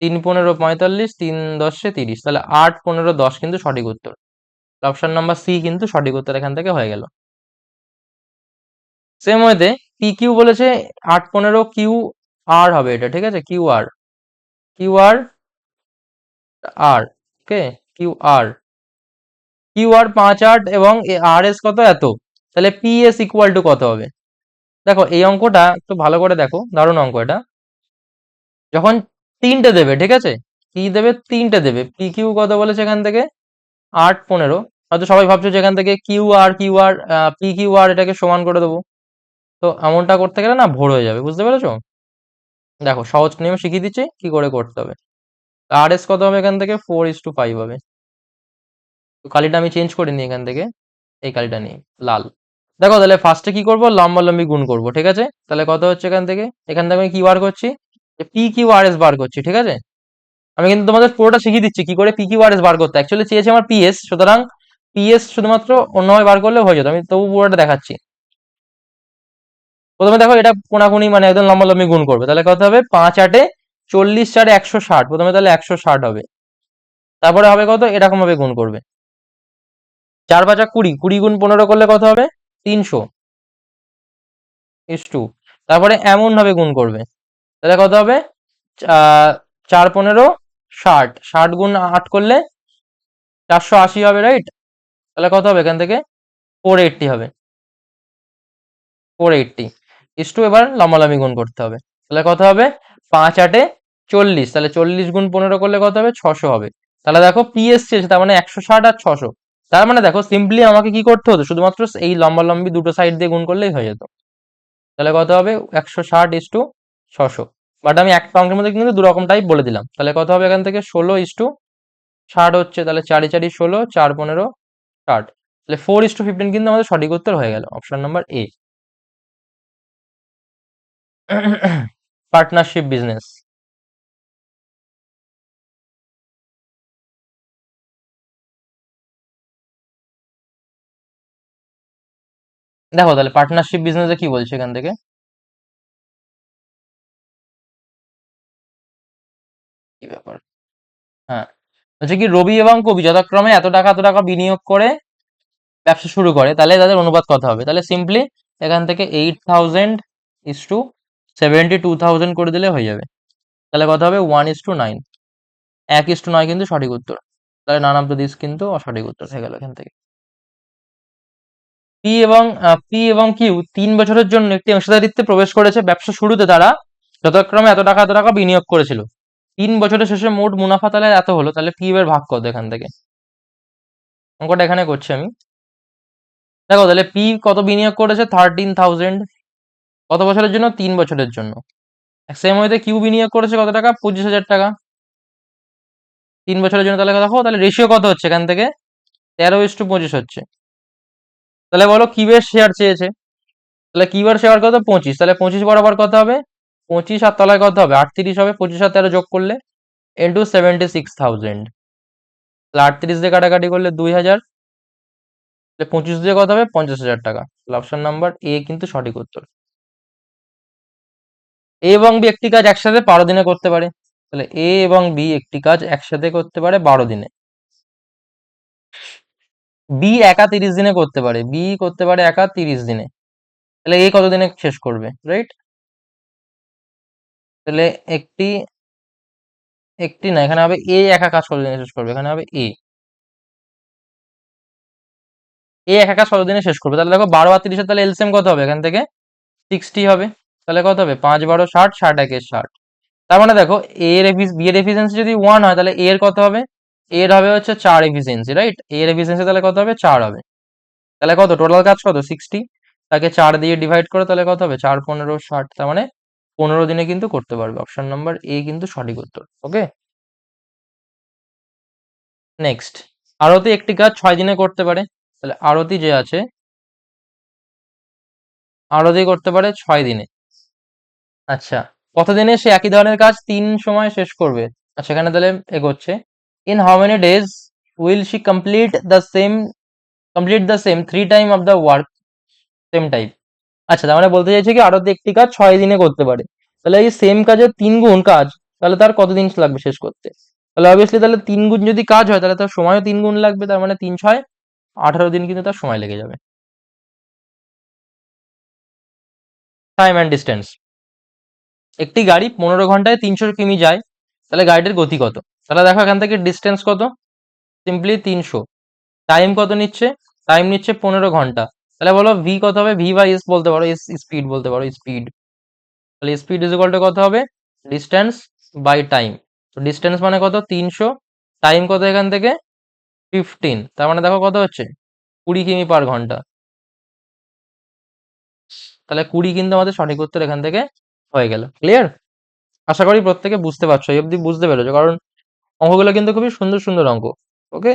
3 15 45, 3 10 30, তাহলে 8 15 10 কিন্তু সঠিক উত্তর। অপশন নাম্বার সি কিন্তু সঠিক উত্তর এখান থেকে হয়ে গেল। সেম ওয়েতে পি কিউ বলেছে 8 15 কিউ আর হবে এটা, ঠিক আছে, কিউ আর, কিউ আর আর, ওকে, কিউ আর, কিউ আর 5 8 এবং আর এস কত এত, তাহলে পি এস ইকুয়াল টু কত হবে? দেখো এই অঙ্কটা একটু ভালো করে দেখো, দারুণ অঙ্ক এটা। যখন তিনটে দেবে, ঠিক আছে, কি দেবে, তিনটে দেবে, পি কিউ কত বলেছে এখান থেকে, 8 15, হয়তো সবাই ভাবছো যে এখান থেকে কিউ আর পি কিউ আর এটাকে সমান করে দেবো, তো এমনটা করতে গেলে না ভোর হয়ে যাবে, বুঝতে পেরেছো। দেখো সহজ নিয়ম শিখিয়ে দিচ্ছি কি করে করতে হবে। আর এস কত হবে এখান থেকে, 4:5 হবে। তো কালিটা আমি চেঞ্জ করে নিই এখান থেকে, এই কালিটা নিই লাল। দেখো তাহলে ফার্স্টে কি করব, লম্বালম্বি গুণ করব, ঠিক আছে। তাহলে কত হচ্ছে এখান থেকে আমি কি বার করছি, যে পি কিউ আর এস বার করছি, ঠিক আছে। আমি কিন্তু তোমাদের পুরোটা শিখিয়ে দিচ্ছি কি করে পি কিউ আর এস বার করতে, অ্যাকচুয়ালি চেয়েছে আমার পিএস, সুতরাং পিএস শুধুমাত্র অন্যভাবে বার করলে হয়ে যেত, আমি তবু পুরোটা দেখাচ্ছি। প্রথমে দেখো এটা কোনাকুনি মানে একদম লম্বালম্বি গুণ করবে, তাহলে কত হবে, 5 8 40 4 160, প্রথমে তাহলে 160 হবে। তারপরে হবে কত, এরকম ভাবে গুণ করবে, 4 5 20, 20 গুণ 15 করলে কত হবে, 300:2। তারপরে এমন ভাবে গুণ করবে, তাহলে কত হবে, 4 15 60, 60 গুণ 8 করলে 480 হবে, রাইট। তাহলে কত হবে এখান থেকে, 480 হবে, 480 ইস টু, এবার লম্বালম্বি গুণ করতে হবে, তাহলে কত হবে, 5 8 40, তাহলে 40 গুণ 15 করলে কত হবে, 600 হবে। তাহলে দেখো পিএস চেয়েছে, তার মানে 160 আর 600, তার মানে দেখো সিম্পলি আমাকে কি করতে হতো, শুধুমাত্র এই লম্বালম্বি দুটো সাইড দিয়ে গুণ করলেই হয়ে যেত। তাহলে কত হবে, 160:600, বাট আমি একটা অঙ্কের মধ্যে কিন্তু দু রকম টাইপ বলে দিলাম। তাহলে কত হবে এখান থেকে, 16:60 হচ্ছে, তাহলে 4 4 16, 4 15 60, তাহলে 4:15 কিন্তু আমাদের সঠিক উত্তর হয়ে গেল, option number A. Partnership business. দেখো তাহলে পার্টনারশিপ বিজনেসে কি বলছে এখান থেকে, কি ব্যাপার, হ্যাঁ, হচ্ছে কি, রবি এবং কবি যথাক্রমে এত টাকা বিনিয়োগ করে ব্যবসা শুরু করে, তাহলে তাদের অনুপাত কত হবে? তাহলে সিম্পলি এখান থেকে 8,000:72,000 করে দিলে হয়ে যাবে, তাহলে কত হবে, 1:9, 1:9 কিন্তু সঠিক উত্তর। তাহলে নান অফ দ্য দিস কিন্তু অসঠিক উত্তর হয়ে গেল এখান থেকে। পি এবং কিউ 3 বছরের জন্য একটি অংশীদারিত্বে প্রবেশ করেছে, ব্যবসা শুরুতে তারা যথাক্রমে এত টাকা বিনিয়োগ করেছিল, 3 বছরের শেষে মোট মুনাফা তাহলে এত হলো, তাহলে পি এর ভাগ কত এখান থেকে, অঙ্কটা এখানে করছি আমি। দেখো তাহলে পি কত বিনিয়োগ করেছে, 13,000, কত বছরের জন্য? 3 বছরের জন্য। সেম ওয়েতে কিউ বিনিয়োগ করেছে কত টাকা? 25,000 টাকা। 3 বছরের জন্য তাহলে দেখো, তাহলে রেশিও কত হচ্ছে এখান থেকে? 13:25 হচ্ছে। তাহলে বলো কিউবের শেয়ার চেয়েছে, তাহলে কিউবের শেয়ার কত? 25। তাহলে 25 বরাবর কত হবে? 25 আর তলায় কত হবে? 38 হবে। 25 আর 13 যোগ করলে ইন্টু 76,000। তাহলে 38 দিয়ে কাটাকাটি করলে 2,000। তাহলে 25 দিয়ে কত হবে? 50,000 টাকা। তাহলে অপশন নাম্বার এ কিন্তু সঠিক উত্তর। এ এবং বি একটি কাজ একসাথে 12 দিনে করতে পারে। তাহলে এ এবং বি একটি কাজ একসাথে করতে পারে 12 দিনে। বি একা 30 দিনে করতে পারে। বি করতে পারে একা 30 দিনে। তাহলে এ কত দিনে শেষ করবে? রাইট। তাহলে একটি একটি না, এখানে হবে এ একা কাজ কত দিনে শেষ করবে, এখানে হবে এ। এ একা কাজ কত দিনে শেষ করবে? তাহলে দেখো 12 আর 30, তাহলে এলসিএম কত হবে এখান থেকে? 60 হবে। তাহলে কত হবে? 5 12 60, 60 একে 60। তার মানে দেখো বি এর এফিসিয়েন্সি যদি 1 হয়, তাহলে এ এর কত হবে? এ এর হবে হচ্ছে 4 এফিসিয়েন্সি, রাইট। এ এর এফিসিয়েন্সি তাহলে কত হবে? 4 হবে। তাহলে কত টোটাল কাজ কত? 60। তাকে 4 দিয়ে ডিভাইড করে তাহলে কত হবে? 4 15 60। তার মানে 15 দিনে কিন্তু করতে পারবে। অপশন নাম্বার এ কিন্তু সঠিক উত্তর। ওকে, নেক্সট। আরতি একটি কাজ 6 দিনে করতে পারে। তাহলে আরতি যে আছে, আরতি করতে পারে 6 দিনে। আচ্ছা, কতদিনে সে একই ধরনের কাজ 3 সময় শেষ করবে? আচ্ছা, এখানে তাহলে এগোচ্ছে। In how many days will she complete the same 3 time of the work same time. আচ্ছা, তার মানে বলতে চাইছে কি আরতি একটি কাজ 6 দিনে করতে পারে। তাহলে এই সেম কাজের 3 গুণ কাজ, তাহলে তার কতদিন লাগবে শেষ করতে? তাহলে অবভিয়াসলি তাহলে 3 গুণ যদি কাজ হয়, তাহলে তার সময়ও 3 গুণ লাগবে। তার মানে 3 6 18 দিন কিন্তু তার সময় লেগে যাবে। Time and distance. একটি গাড়ি 15 ঘন্টায় 300 কিমি যায়, তাহলে গাড়িটির গতি কত? তাহলে দেখো এখান থেকে ডিস্টেন্স কত? সিম্পলি 300। টাইম কত নিচ্ছে? টাইম নিচ্ছে 15 ঘন্টা। তাহলে বলো ভি কত হবে? ভি বাই এস বলতে পারো, এস স্পিড বলতে পারো, স্পিড। তাহলে স্পিড ইজ ইকুয়াল টু কত হবে? Distance by time. তো ডিস্টেন্স মানে কত? 300। টাইম কত এখান থেকে? 15। তার মানে দেখো কত হচ্ছে? 20 কিমি/ঘন্টা। তাহলে 20 কিন্তু আমাদের সঠিক উত্তর এখান থেকে হয়ে গেল। ক্লিয়ার? আশা করি প্রত্যেকে বুঝতে পারছো, এই অবধি বুঝতে পেরেছো, কারণ অঙ্কগুলো কিন্তু খুবই সুন্দর সুন্দর অঙ্ক। Okay,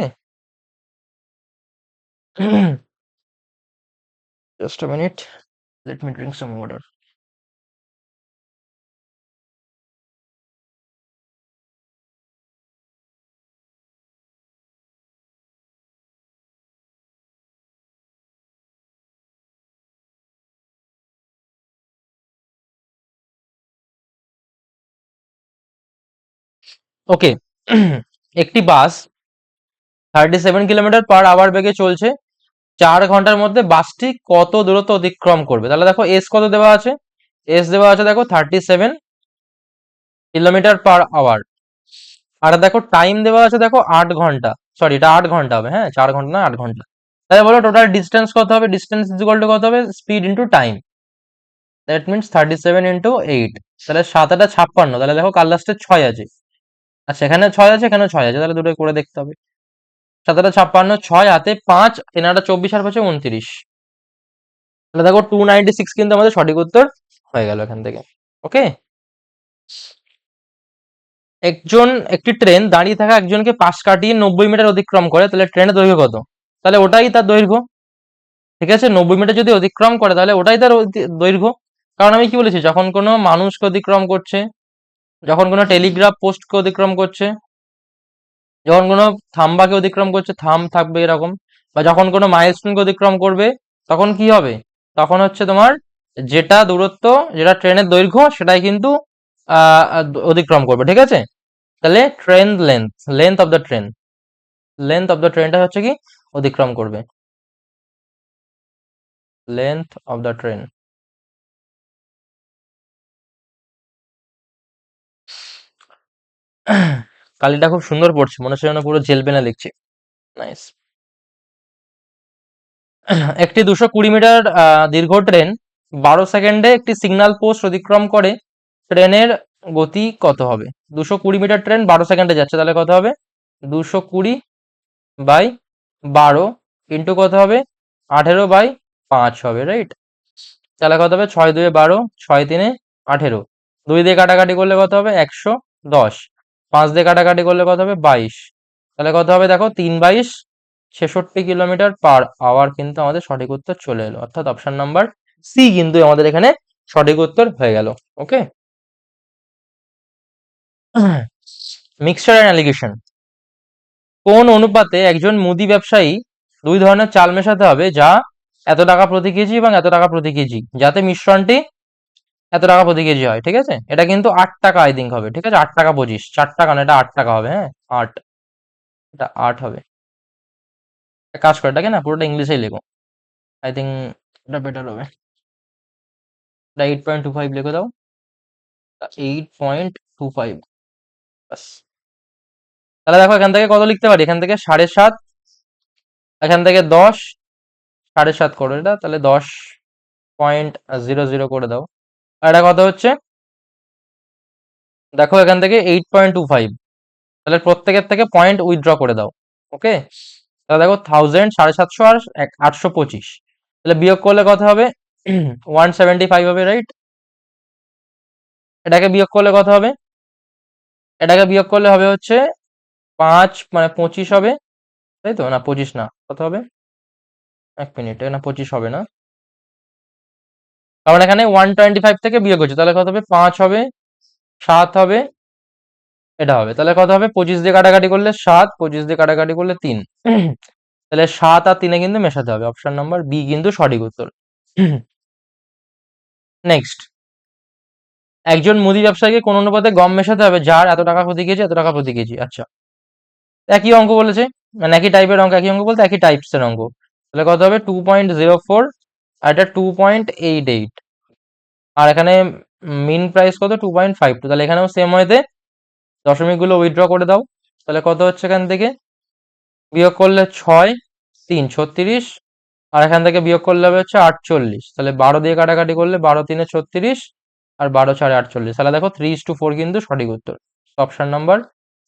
just a minute, let me drink some water. Okay, একটি বাস 37 কিলোমিটার/আওয়ার বেগে চলছে। 4 ঘন্টার মধ্যে বাসটি কত দূরত্ব অতিক্রম করবে? তাহলে দেখো এস কত দেওয়া আছে? এস দেওয়া আছে দেখো 37 কিলোমিটার/আওয়ার। আর দেখো টাইম দেওয়া আছে দেখো 8 ঘন্টা। সরি, এটা 8 ঘন্টা হবে। হ্যাঁ, 4 ঘন্টা না, 8 ঘন্টা। তাহলে বলো টোটাল ডিস্টেন্স কত হবে? ডিস্টেন্স ইজ ইকুয়াল টু কত হবে? Speed into time. That means 37 × 8। তাহলে 7 8 56। তাহলে দেখো কার লাস্টে 6 আছে। আচ্ছা, এখানে 6 আছে, এখানে 6 আছে, তাহলে দুটোই করে দেখতে হবে। 7 8 56, 6 হাতে 5, 3 8 24 আর 5 29। তাহলে দেখো 296 কিন্তু আমাদের সঠিক উত্তর হয়ে গেল এখান থেকে। ওকে, একটি ট্রেন দাঁড়িয়ে থাকা একজনকে পাশ কাটিয়ে 90 মিটার অতিক্রম করে, তাহলে ট্রেনের দৈর্ঘ্য কত? তাহলে ওটাই তার দৈর্ঘ্য। ঠিক আছে, 90 মিটার যদি অতিক্রম করে তাহলে ওটাই তার দৈর্ঘ্য। কারণ আমি কি বলেছি, যখন কোনো মানুষকে অতিক্রম করছে, যখন কোনো টেলিগ্রাফ পোস্টকে অতিক্রম করছে, যখন কোনো থাম্বাকে অতিক্রম করছে, থাম থাকবে এরকম, বা যখন কোনো মাইলস্টোনকে অতিক্রম করবে, তখন কি হবে? তখন হচ্ছে তোমার যেটা দূরত্ব, যেটা ট্রেনের দৈর্ঘ্য, সেটাই কিন্তু অতিক্রম করবে। ঠিক আছে, তাহলে train length, length of the ট্রেনটা হচ্ছে কি অতিক্রম করবে, লেন্থ অফ দ্য ট্রেন। কালিটা খুব সুন্দর পড়ছে, মনে হচ্ছে যেন পুরো জেল পেনে লিখছে। নাইস। একটি 220 মিটার দীর্ঘ ট্রেন 12 সেকেন্ডে একটি সিগন্যাল পোস্ট অতিক্রম করে, ট্রেনের গতি কত হবে? 220 মিটার ট্রেন 12 সেকেন্ডে যাচ্ছে, তাহলে কত হবে? 220/12 ইন্টু কত হবে? 18/5 হবে, রাইট। তাহলে কত হবে? 6 2 12, 6 3 18, 2 দিয়ে কাটাকাটি করলে কত হবে? 110, 5 দিয়ে কাটাকাটি করলে কত হবে? 22। তাহলে কত হবে দেখো? 3 22, 66 কিলোমিটার পার আওয়ার কিন্তু আমাদের সঠিক উত্তর চলে এলো, অর্থাৎ অপশন নাম্বার সি কিন্তু আমাদের এখানে সঠিক উত্তর হয়ে গেল। ওকে, মিক্সচার অ্যান্ড অ্যালিগেশন। কোন অনুপাতে একজন মুদি ব্যবসায়ী দুই ধরনের চাল মেশাতে হবে যা এত টাকা প্রতি কেজি এবং এত টাকা প্রতি কেজি, যাতে মিশ্রণটি এত টাকা প্রতি কেজি হয়? ঠিক আছে, এটা কিন্তু 8 টাকা আই থিঙ্ক হবে। ঠিক আছে, 8 টাকা 25, 4 টাকা না, এটা 8 টাকা হবে। হ্যাঁ, 8, এটা 8 হবে। একটা কাজ করে, এটাকে না পুরোটা ইংলিশেই লেখো, আই থিঙ্ক এটা বেটার হবে। এটা 8.25 লিখে দাও, 8.25 বাস। তাহলে দেখো এখান থেকে কত লিখতে পারি? এখান থেকে 7.5, এখান থেকে 10, 7.5 করো এটা, তাহলে 10.00 করে দাও। আর এটা কত হচ্ছে? দেখো এখান থেকে 8.25, তাহলে প্রত্যেকের থেকে পয়েন্ট উইথড্র করে দাও। ওকে, তাহলে দেখো 1000, 750 আর 825, তাহলে বিয়োগ করলে কত হবে? 175 হবে, রাইট? এটাকে বিয়োগ করলে কত হবে? এটাকে বিয়োগ করলে হবে হচ্ছে 5, মানে 25 হবে, তাই তো? না 25 না, কত হবে? 1 মিনিট, না 25 হবে না, কারণ এখানে 125 থেকে বিয়োগ হচ্ছে, তাহলে কত হবে? 5 হবে, 7 হবে, এটা হবে। তাহলে কত হবে? 25 দিয়ে কাটাকাটি করলে 7, 25 দিয়ে কাটাকাটি করলে 3, তাহলে 7 আর 3 কিন্তু মেশাতে হবে। অপশন নাম্বার বি কিন্তু সঠিক উত্তর। নেক্সট, একজন মুদি ব্যবসায়ীকে কোন অনুপাতে গম মেশাতে হবে যার এত টাকা প্রতি কেজি, এত টাকা প্রতি কেজি? আচ্ছা, একই অঙ্ক বলেছে, মানে একই টাইপের অঙ্ক, একই অঙ্ক বলতে একই টাইপস এর অঙ্ক। তাহলে কত হবে? 2.04, আর এটা 2.88, আর এখানে মিন প্রাইস কত? 2.52, তাহলে এখানেও সেম ওয়েতে দশমিক গুলো উইথড্র করে দাও। তাহলে কত হচ্ছে? এখান থেকে বিয়োগ করলে 6, 3 36, আর এখান থেকে বিয়োগ করলে হবে হচ্ছে 48, তাহলে 12 দিয়ে কাটাকাটি করলে 12 3 36, আর 12 4 48, তাহলে দেখো 3:4 কিন্তু সঠিক উত্তর। অপশন নাম্বার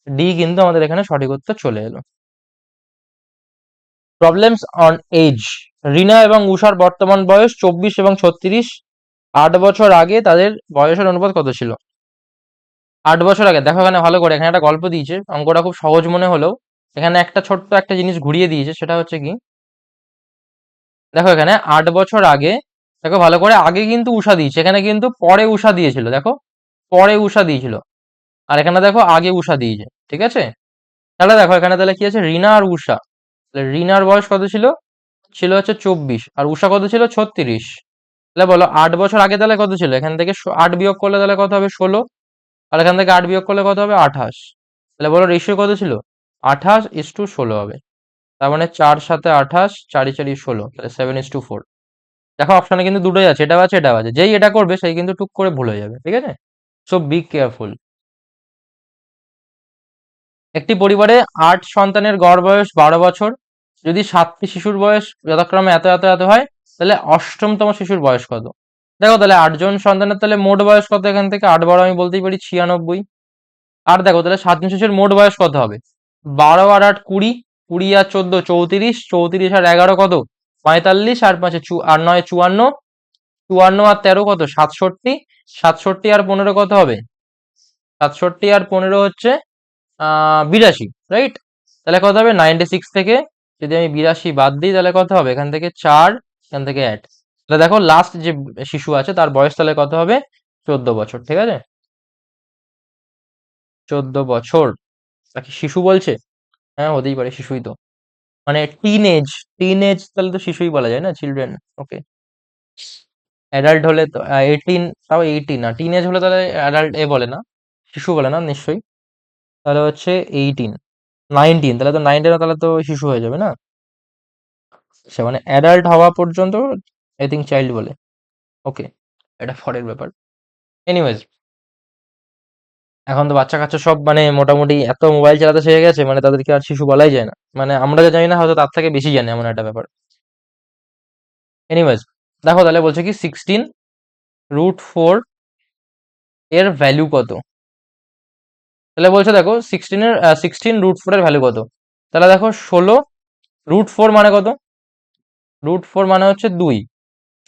ডি কিন্তু আমাদের এখানে সঠিক উত্তর চলে এলো। Problems on age. রিনা এবং উষার বর্তমান বয়স 24 এবং 36, 8 বছর আগে তাদের বয়সের অনুপাত কত ছিল? 8 বছর আগে, দেখো এখানে ভালো করে, এখানে একটা গল্প দিয়েছে, অঙ্কটা খুব সহজ মনে হলেও এখানে একটা ছোট্ট একটা জিনিস ঘুরিয়ে দিয়েছে, সেটা হচ্ছে কি, দেখো এখানে 8 বছর আগে, দেখো ভালো করে, আগে কিন্তু উষা দিয়েছে, এখানে কিন্তু পরে উষা দিয়েছিল, দেখো পরে উষা দিয়েছিল, আর এখানে দেখো আগে উষা দিয়েছে। ঠিক আছে, তাহলে দেখো এখানে তাহলে কি আছে? রিনা আর উষা, তাহলে রিনার বয়স কত ছিল? ছিল হচ্ছে 24, আর উষা কত ছিল? 36। তাহলে বলো 8 বছর আগে তাহলে কত ছিল? এখান থেকে 8 বিয়োগ করলে তাহলে কত হবে? 16, আর এখান থেকে 8 বিয়োগ করলে কত হবে? 28। তাহলে বলো রেশিও কত ছিল? 28:16 হবে। তার মানে 4 7 28, 4 4 16, তাহলে 7:4। দেখো অপশনে কিন্তু দুটোই আছে, এটাও আছে এটাও আছে, যেই এটা করবে সেই কিন্তু টুক করে ভুল হয়ে যাবে। ঠিক আছে, সো বি কেয়ারফুল। একটি পরিবারে 8 সন্তানের গড় বয়স 12 বছর, যদি 7টি শিশুর বয়স যথাক্রমে এত এত এত হয়, তাহলে অষ্টমতম শিশুর বয়স কত? দেখো তাহলে 8 জন সন্তানের তাহলে মোট বয়স কত? এখান থেকে 8 12 আমি বলতেই পারি 96। আর দেখো তাহলে 7 জন শিশুর মোট বয়স কত হবে? 12 আর 8 20, 20 আর 14 34, 34 আর 11 কত? 45, আর 5 আর 9 54, 54 আর 13 কত? 67, 67 আর 15 কত হবে? 67 আর 15 হচ্ছে 82, রাইট? তাহলে কত হবে? 96 থেকে যদি আমি 82 বাদ দিই, তাহলে কত হবে? এখান থেকে 4, এখান থেকে 8, তাহলে দেখো লাস্ট যে শিশু আছে তার বয়স তাহলে কত হবে? 14 বছর। ঠিক আছে, 14 বছর। নাকি শিশু বলছে? হ্যাঁ, হতেই পারে, শিশুই তো, মানে টিন এজ, টিন এজ তাহলে তো শিশুই বলা যায় না, চিলড্রেন। ওকে, অ্যাডাল্ট হলে তো 18, তাও 18 না, টিন এজ হলে তাহলে অ্যাডাল্ট এ বলে না, শিশু বলে না নিশ্চয়ই, তাহলে হচ্ছে 18, 19, তাহলে তো 19, তাহলে তো শিশু হয়ে যাবে না, সে মানে অ্যাডাল্ট হওয়া পর্যন্ত আই থিঙ্ক চাইল্ড বলে। ওকে, এটা পরের ব্যাপার। এনিওয়েজ, এখন তো বাচ্চা কাচ্চা সব মানে মোটামুটি এত মোবাইল চালাতে শিখে গেছে, মানে তাদেরকে আর শিশু বলাই যায় না, মানে আমরা যা জানি না হয়তো তার থেকে বেশি জানে, এমন একটা ব্যাপার। এনিওয়েজ, দেখো তাহলে বলছে কি 16√4 এর ভ্যালু কত? তাহলে বলছে দেখো 16√4 এর ভ্যালু কত? তাহলে দেখো 16 √4 মানে কত? √4 মানে হচ্ছে 2,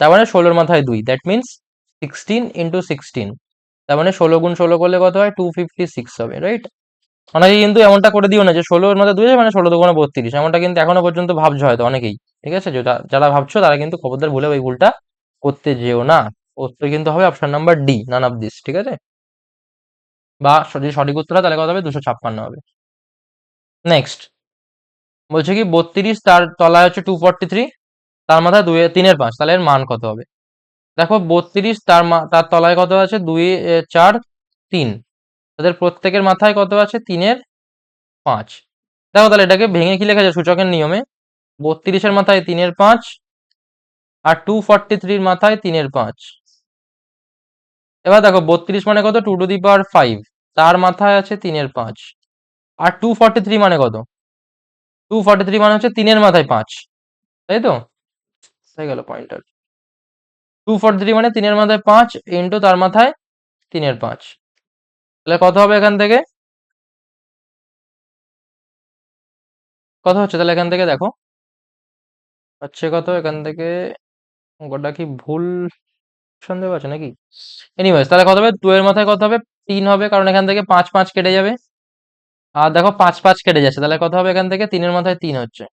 তার মানে 16-র মাথায় 2, দ্যাট মিনস 16 ইন্টু 16। তার মানে 16 গুণ 16 করলে কত হয়? 256 হবে, রাইট? অনেকে কিন্তু এমনটা করে দিও না যে 16-র মাথায় 2 মানে 16 দুগুণে 32, এমনটা কিন্তু এখনো পর্যন্ত ভাবছো হয়তো অনেকেই। ঠিক আছে, যারা ভাবছো তারা কিন্তু খবরদার ভুলে ওই ভুলটা করতে যেও না। উত্তর কিন্তু হবে option number D, none of this. ঠিক আছে, বা যদি সঠিক উত্তর হয় তাহলে কত হবে? 256 হবে। নেক্সট বলছে কি 32, তার তলায় হচ্ছে 243, তার মাথায় 3-এর 5, তাহলে এর মান কত হবে? দেখো 32, তার তলায় কত আছে? 2, 4, 3, তাদের প্রত্যেকের মাথায় কত আছে? 3-এর 5। দেখো তাহলে এটাকে ভেঙে কি লেখা যায় সূচকের নিয়মে? 32-এর মাথায় 3-এর 5 আর 243-র মাথায় 3-এর 5। এবার দেখো 32 মানে কত? 2^5, তার মাথায় আছে 3-এর 5। আর 243 মানে কত? 243 মানে হচ্ছে 3-এর মাথায় 5, তাই তো? হয়ে গেল পয়েন্টার। 243 মানে 3-এর মাথায় 5 ইন্টু তার মাথায় 3-এর 5, তাহলে কত হবে এখান থেকে? কত হচ্ছে তাহলে এখান থেকে? দেখো হচ্ছে কত এখান থেকে? অঙ্কটা কি ভুল সন্দেহ আছে নাকি? এনিওয়েজ তাহলে কত হবে? 2 এর মাথায় কত হবে? 3 হবে, কারণ এখান থেকে 5 5 কেটে যাবে। আর দেখো 5 5 কেটে যাচ্ছে, তাহলে কত হবে এখান থেকে? 3-এর মাথায় 3 হচ্ছে,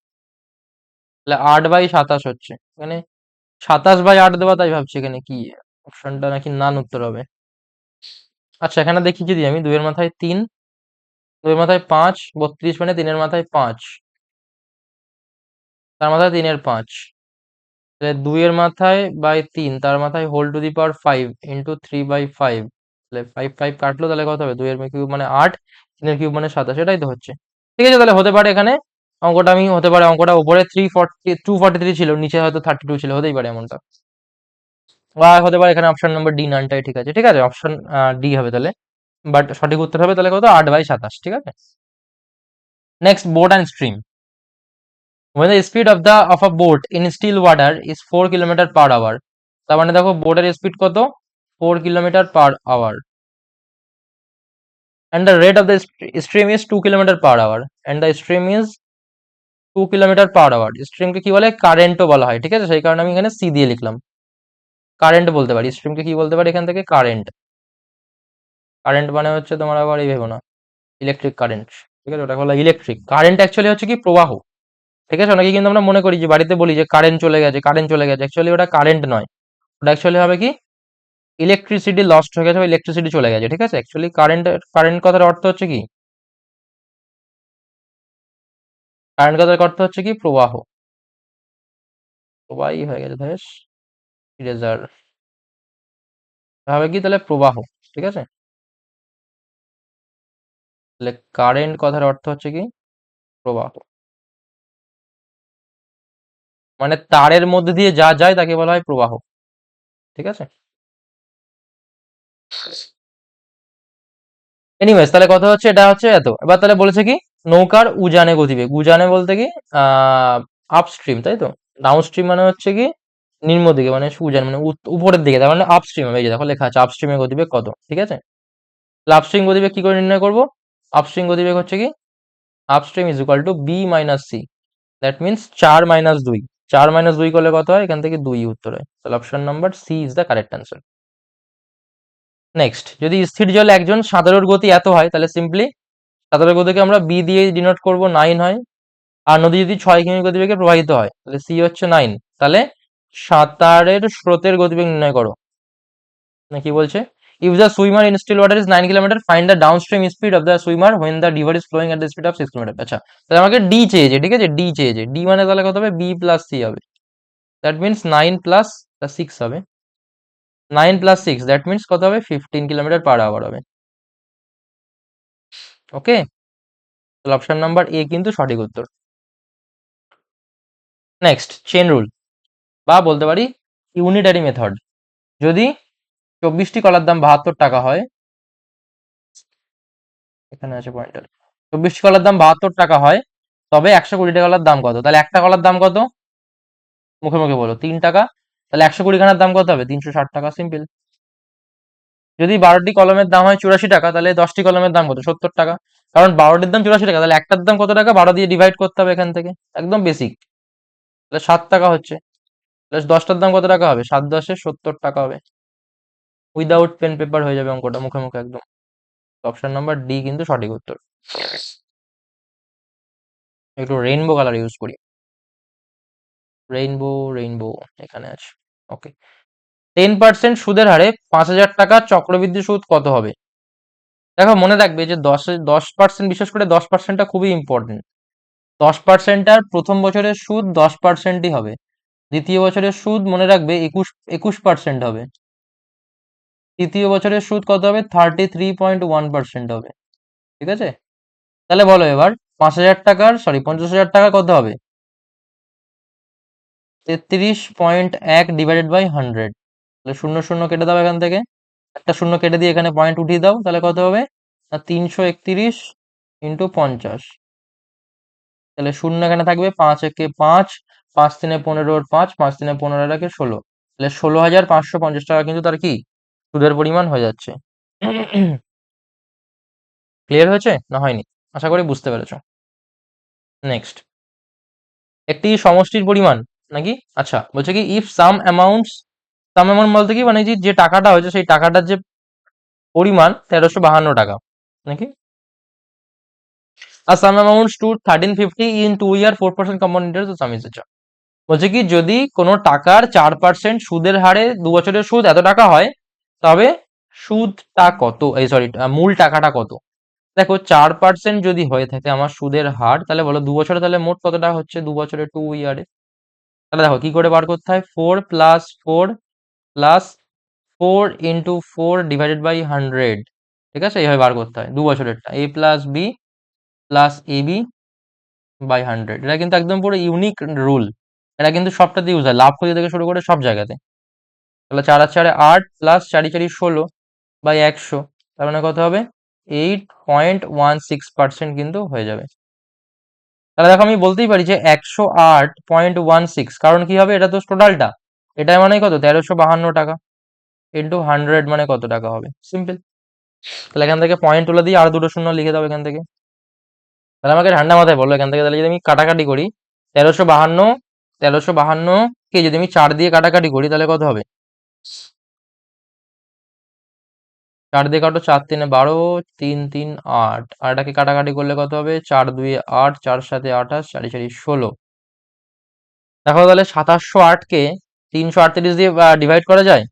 তাহলে 8/27 হচ্ছে। এখানে 27/8 দেওয়া, তাই ভাবছি এখানে কি অপশনটা নাকি নান উত্তর হবে। আচ্ছা এখানে দেখি যদি আমি 2-এর মাথায় 3, 2-এর মাথায় 5, 32 মানে 3-এর মাথায় 5, তার মাথায় 3-এর 5, তাহলে 2-এর মাথায়/3, তার মাথায় whole to the power 5 into 3/5, তাহলে 5 5 কাটলো, তাহলে কত হবে? 2-এর কিউব মানে 8, 3-এর কিউব মানে 27, এটাই তো হচ্ছে। ঠিক আছে, তাহলে হতে পারে এখানে হতে পারে অঙ্কটা উপরে 243 ছিল, নিচে হয়তো 32 ছিল, হতেই পারে এমনটা। বা হতে পারে এখানে অপশন নাম্বার ডি নানটাই ঠিক আছে। ঠিক আছে, অপশন ডি হবে তাহলে, বাট সঠিক উত্তর হবে তাহলে কত? 8/27। ঠিক আছে, next boat and stream. when the speed of a boat in still water is 4 km/h, তার মানে দেখো বোটের স্পিড কত? 4 km/h, and the rate of the stream is 2 km/h, and the stream is 2 km/h। স্ট্রিমকে কি বলে? কারেন্টও বলা হয়। ঠিক আছে, সেই কারণে আমি এখানে সি দিয়ে লিখলাম। কারেন্ট বলতে পারি, স্ট্রিমকে কি বলতে পারি এখান থেকে? কারেন্ট। কারেন্ট মানে হচ্ছে তোমার আবার এই ভেবো না ইলেকট্রিক কারেন্ট। ঠিক আছে, ওটা বলা ইলেকট্রিক কারেন্ট, অ্যাকচুয়ালি হচ্ছে কি প্রবাহ। ঠিক আছে, অনেকে কিন্তু আমরা মনে করি যে বাড়িতে বলি যে কারেন্ট চলে গেছে, কারেন্ট চলে গেছে, অ্যাকচুয়ালি ওটা কারেন্ট নয়, ওটা অ্যাকচুয়ালি হবে কি? ইলেকট্রিসিটি লস্ট হয়ে গেছে বা ইলেকট্রিসিটি চলে গেছে। ঠিক আছে, অ্যাকচুয়ালি কারেন্ট কথার অর্থ হচ্ছে কি? কারেন্ট কথার অর্থ হচ্ছে কি? প্রবাহ। প্রবাহই হয়ে গেছে বেশ, ইরেজার হবে কি তাহলে? প্রবাহ। ঠিক আছে, তাহলে কারেন্ট কথার অর্থ হচ্ছে কি? প্রবাহ। মানে তারের মধ্যে দিয়ে যা যায় তাকে বলা হয় প্রবাহ। ঠিক আছে, এনিওয়েজ তাহলে কথা হচ্ছে এটা হচ্ছে এত। এবার তাহলে বলেছে কি নৌকার উজানে গতিবেগ। উজানে বলতে কি আপস্ট্রিম, তাই তো? ডাউনস্ট্রিম মানে হচ্ছে কি নিম্ন দিকে, মানে উজান মানে উপরের দিকে, তার মানে আপস্ট্রিম হবে। এই যে দেখো লেখা আছে আপস্ট্রিমের গতিবেগ কত। ঠিক আছে, আপস্ট্রিম গতিবেগ কি করে নির্ণয় করব? আপস্ট্রিম গতিবেগ হচ্ছে কি upstream is equal to B minus C, that means 4 - 2। 4 - 2 করলে কত হয়? এখান থেকে 2 উত্তর হয়, তাহলে option number C is the correct answer. Next, যদি স্থির জলে একজন সাঁতারুর গতি এত হয়, তাহলে সিম্পলি সাঁতারের গতিকে আমরা বি দিয়ে ডিনোট করব, 9 হয়। আর নদী যদি 6 কিমি গতিবেগে প্রবাহিত হয়, তাহলে সি হচ্ছে 9। তাহলে সাঁতারের স্রোতের গতিবেগ নির্ণয় করো, না কি বলছে? If the swimmer in still water is 9 kilometre, find the downstream speed of the swimmer when the river is flowing at the speed of 6 kilometre. আচ্ছা, তাহলে আমাকে ডি চেয়েছে। ঠিক আছে, ডি চেয়েছে, ডি মানে তাহলে কত হবে? বি প্লাস সি হবে, দ্যাট মিনস 9 প্লাস 6 হবে। 9 + 6 দ্যাট মিনস কত হবে? 15 km/h হবে। ওকে, তাহলে অপশন নাম্বার এ কিন্তু সঠিক উত্তর। নেক্সট, চেন রুল, বা বলতে পারি ইউনিটারি মেথড। যদি 24টি কলার দাম 72 টাকা হয়, এখানে আছে পয়েন্টার, 24টি কলার দাম 72 টাকা হয়, তবে 120টা কলার দাম কত? তাহলে একটা কলার দাম কত? মুখে মুখে বলো। 3 টাকা। তাহলে 120খানার দাম কত হবে? 360 টাকা, সিম্পল। যদি 12টি কলমের দাম হয় 84 টাকা, তাহলে 10টি কলমের দাম কত? 70 টাকা। কারণ 12টির দাম 84 টাকা, তাহলে একটার দাম কত টাকা? 12 দিয়ে ডিভাইড করতে হবে এখান থেকে, একদম বেসিক। তাহলে 7 টাকা হচ্ছে। প্লাস 10টার দাম কত টাকা হবে? 7×10 = 70 টাকা হবে। উইদাউট পেন পেপার হয়ে যাবে অঙ্কটা, মুখে মুখে একদম। অপশন নাম্বার ডি কিন্তু সঠিক উত্তর। একটু রেইনবো কালার ইউজ করি। রেইনবো, রেইনবো এখানে আছে। ওকে। 10% সুদের হারে 5,000 টাকা চক্রবৃদ্ধি সুদ কত হবে? দেখো মনে রাখবে যে 10%, বিশেষ করে 10%টা খুবই ইম্পর্টেন্ট। 10%টার প্রথম বছরের সুদ 10%ই হবে। দ্বিতীয় বছরের সুদ মনে রাখবে 21% হবে। তৃতীয় বছরের সুদ কত হবে? 33.1% হবে। ঠিক আছে? তাহলে বলো এবার, 50,000 টাকার 50,000 টাকা কত হবে? 33.1 ডিভাইডেড বাই 100। তাহলে শূন্য শূন্য কেটে দাও এখান থেকে, একটা শূন্য কেটে দিয়ে এখানে পয়েন্ট উঠিয়ে দাও, তাহলে কত হবে? না, 331 ইন্টু 50। তাহলে শূন্য এখানে থাকবে, 5 × 1 = 5, 5×3 = 15, 5, 5×3 = 15, 16। তাহলে 16,550 টাকা কিন্তু তার কি সুদের পরিমাণ হয়ে যাচ্ছে। ক্লিয়ার হয়েছে না হয়নি? আশা করি বুঝতে পেরেছো। নেক্সট, একটি সমষ্টির পরিমাণ নাকি, আচ্ছা বলছে কি, ইফ সাম অ্যামাউন্ট বলতে কি মানে যে টাকাটা হয়েছে সেই টাকাটার যে পরিমাণ 1352 টাকা নাকি, আর sum amounts to 1350 in 2 year 4% compound interest sum is. বলছে কি, যদি কোনো টাকার 4% সুদের হারে 2 বছরের সুদ এত টাকা হয়, তবে সুদটা কত, এই সরি, মূল টাকাটা কত? দেখো 4% যদি হয়ে থাকে আমার সুদের হার, তাহলে বলো 2 বছরে তাহলে মোট কত টাকা হচ্ছে 2 বছরে, 2 ইয়ারে? তাহলে দেখো কি করে বার করতে হয়, 4+4 + 4 × 4 ডিভাইডেড বাই 100। ঠিক আছে, এইভাবে বার করতে হয় 2 বছরেরটা, a+b+ab/100। এটা কিন্তু একদম পুরো ইউনিক রুল। এটা কিন্তু সবটাতে ইউজ হয়, লাভ ক্ষতি থেকে শুরু করে সব জায়গাতে। তাহলে 4 আর 4 8 প্লাস 4×4 = 16/100, তার মানে কত হবে? 8.16% কিন্তু হয়ে যাবে। তাহলে দেখো আমি বলতেই পারি যে 108.16, কারণ কি হবে, এটা তো টোটালটা, এটা মানে কত, 1352 টাকা ইন্টু 100 মানে কত টাকা হবে, সিম্পল। তাহলে এখান থেকে পয়েন্ট তুলে দিয়ে আর দুটো শূন্য লিখে দাও এখান থেকে। তাহলে আমাকে ঠান্ডা মাথায় বলো এখান থেকে, তাহলে যদি আমি কাটাকাটি করি, 1352, 1352 কে যদি আমি 4 দিয়ে কাটাকাটি করি তাহলে কত হবে? 4 দিয়ে কাটো, 4×3 = 12, 3×3 = 8, আর এটাকে কাটাকাটি করলে কত হবে? 4×2 = 8, 4×7 = 28, 4×4 = 16। দেখো তাহলে 2708 কে 338 দিয়ে ডিভাইড করা যায়?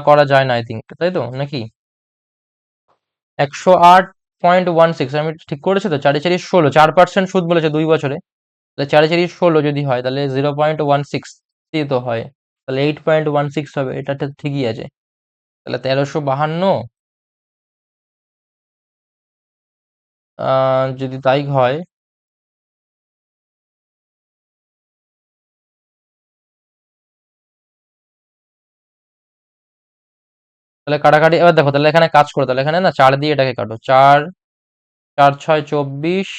করা যায় না আই থিঙ্ক, তাই তো নাকি? 108.16 আমি ঠিক করেছি তো? 4×4 = 16, 4% সুদ বলেছে 2 বছরে, তাহলে 4×4 = 16 যদি হয় তাহলে 0.16 দিয়ে তো হয়, তাহলে 8.16 হবে, এটা তো ঠিকই আছে। তাহলে 1352, যদি তাই হয়, তাহলে কাটাকাটি এবার দেখো, তাহলে এখানে কাজ করো, তাহলে এখানে না 4 দিয়ে এটাকে কাটো, 4, 4×6 = 24,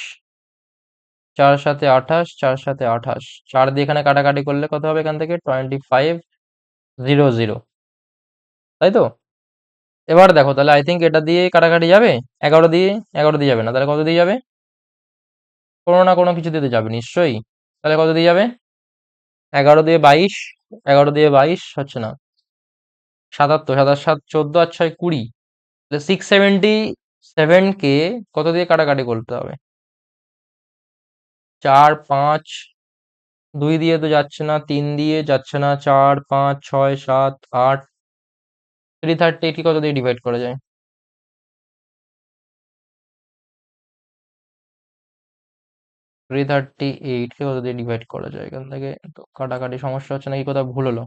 4×7 = 28, 4×7 = 28, 4 দিয়ে এখানে কাটাকাটি করলে কত হবে এখান থেকে? 2500, তাই তো? এবার দেখো তাহলে আই থিঙ্ক এটা দিয়ে কাটাকাটি যাবে, 11 দিয়ে যাবে না, তাহলে কত দিয়ে যাবে? কোনো না কোনো কিছু দিতে যাবে নিশ্চয়ই। তাহলে কত দিয়ে যাবে? 11 দিয়ে 22, 11 দিয়ে 22 হচ্ছে না, 77, 7 7 14 আর 6 20, তাহলে 677 কে কত দিয়ে কাটাকাটি করতে হবে? 4 5, 2 দিয়ে তো যাচ্ছে না, 3 দিয়ে যাচ্ছে না, 4 5 6 7 8, 338 কি কত দিয়ে ডিভাইড করা যায়? 338 কে কত দিয়ে ডিভাইড করা যায় এখান থেকে? তো কাটাকাটি সমস্যা হচ্ছে নাকি, কোথাও ভুল হলো?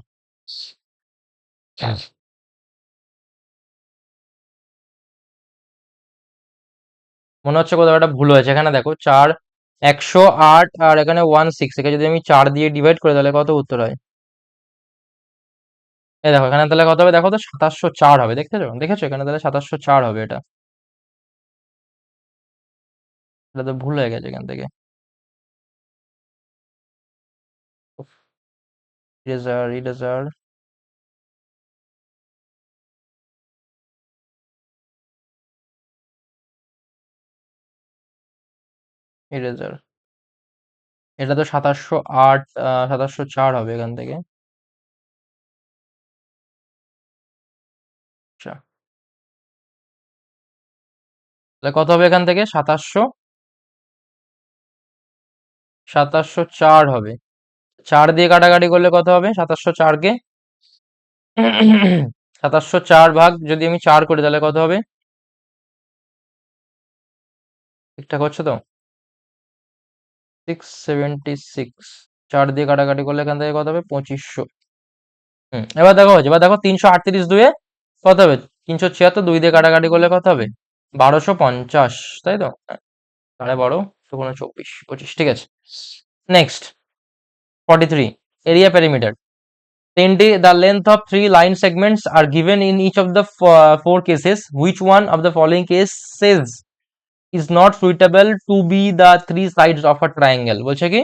মনে হচ্ছে কোথাও একটা ভুল হয়েছে। এখানে দেখো 108 আর এখানে 16, একে যদি আমি 4 দিয়ে ডিভাইড করি তাহলে কত উত্তর হয়? এই দেখো এখানে তাহলে কত হবে, দেখো তো 2704 হবে, দেখতেছো, দেখেছো এখানে তাহলে 2704 হবে এটা। এটা তো ভুল হয়ে গেছে এখান থেকে। Eraser, eraser, eraser. এটা তো 2708, 2704 হবে এখান থেকে। আচ্ছা, তাহলে কত হবে এখান থেকে? 2704 হবে। 4 দিয়ে কাটাকাটি করলে কত হবে? 2704 কে 2704 যদি আমি 4 করি তাহলে কত হবে? ঠিকঠাক হচ্ছে তো? 676। 4 দিয়ে কাটাকাটি করলে এখান থেকে কত হবে? 2500। এবার দেখো, 338 দুয়ে কত হবে? 376। 2 দিয়ে কাটাকাটি করলে কত হবে? 1250, তাই তো? তাহলে বড় শুকনো 24, 25, ঠিক আছে। Next 43, area perimeter. তিনটি, the length of three line segments are given in each of the four cases. Which one of the following cases is not suitable to be the three sides of a triangle? বলছে কি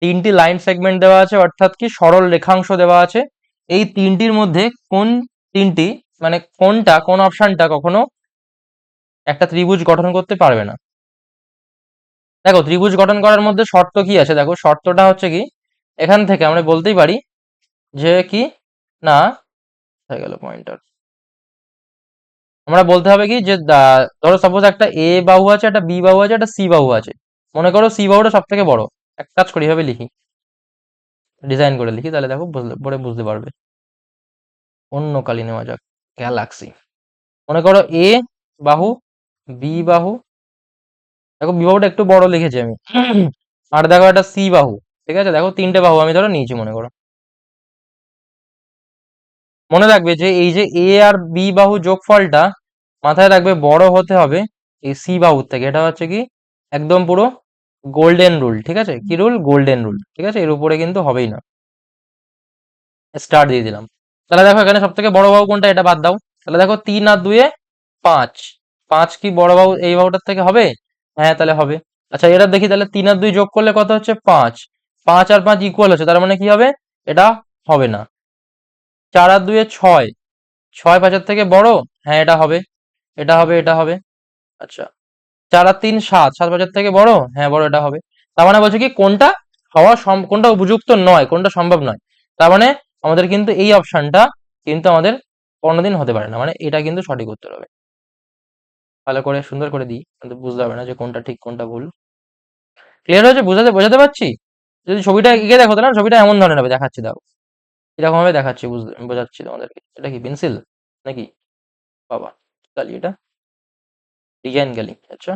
তিনটি লাইন সেগমেন্ট দেওয়া আছে, অর্থাৎ কি সরল রেখাংশ দেওয়া আছে। এই তিনটির মধ্যে কোন তিনটি, মানে কোনটা, কোন অপশনটা কখনো একটা ত্রিভুজ গঠন করতে পারবে না? দেখো, ত্রিভুজ গঠন করার মধ্যে শর্ত কি আছে? দেখো, শর্তটা হচ্ছে কি, এখান থেকে আমরা বলতেই পারি যে কি না, হয়ে গেল পয়েন্টার। আমরা বলতে হবে কি যে ধরো সাপোজ একটা এ বাহু আছে, একটা বি বাহু আছে, একটা সি বাহু আছে। মনে করো সি বাহুটা সব থেকে বড়। এক কাজ করি, এভাবে লিখি, ডিজাইন করে লিখি, তাহলে দেখো পরে বুঝতে পারবে। অন্য কালি নেওয়া যাক, গ্যালাক্সি। মনে করো এ বাহু, বি বাহু, দেখো বি বাহুটা একটু বড় লিখেছি আমি। আর দেখো একটা সি বাহু, ঠিক আছে? দেখো তিনটে বাহু আমি ধরো নিয়েছি, মনে করো। মনে রাখবে যে এই যে এ আর বি বাহু যোগফলটা মাথায় রাখবে, বড় হতে হবে এই সি বাহুর থেকে। এটা হচ্ছে কি একদম পুরো গোল্ডেন রুল, ঠিক আছে? কি রুল? গোল্ডেন রুল, ঠিক আছে? এর উপরে কিন্তু হবেই না। স্টার দিয়ে দিলাম। তাহলে দেখো এখানে সব থেকে বড় বাহু কোনটা, এটা বাদ দাও। তাহলে দেখো 3 আর 2 5। 5 কি বড় বাহু এই বাহুটার থেকে হবে? হ্যাঁ, তাহলে হবে। আচ্ছা, এটা দেখি তাহলে 3 আর 2 যোগ করলে কত হচ্ছে? 5। 5 আর 5 ইকুয়াল হচ্ছে, তার মানে কি হবে? এটা হবে না। 4 আর 2 6। 6 5-এর থেকে বড়? হ্যাঁ, এটা হবে, এটা হবে, এটা হবে। আচ্ছা, 4 আর 3 7। 7 5-এর থেকে বড়? হ্যাঁ, বড়, এটা হবে। তার মানে বলছে কি কোনটা কোনটা উপযুক্ত নয়, কোনটা সম্ভব নয়। তার মানে আমাদের কিন্তু এই অপশনটা কিন্তু আমাদের কোনোদিন হতে পারে না, মানে এটা কিন্তু সঠিক উত্তর হবে। ভালো করে সুন্দর করে দিই, কিন্তু বুঝতে হবে না যে কোনটা ঠিক কোনটা ভুল। ক্লিয়ার হয়েছে? বোঝাতে পারছি? যদি ছবিটা এঁকে দেখো, তাহলে না ছবিটা এমন ধরনের হবে, দেখাচ্ছি দাও, এরকম ভাবে দেখাচ্ছি, বোঝাচ্ছি তোমাদেরকে। এটা কি পেন্সিল নাকি? বাবা, কালি এটা, ডিজাইন কালি। আচ্ছা,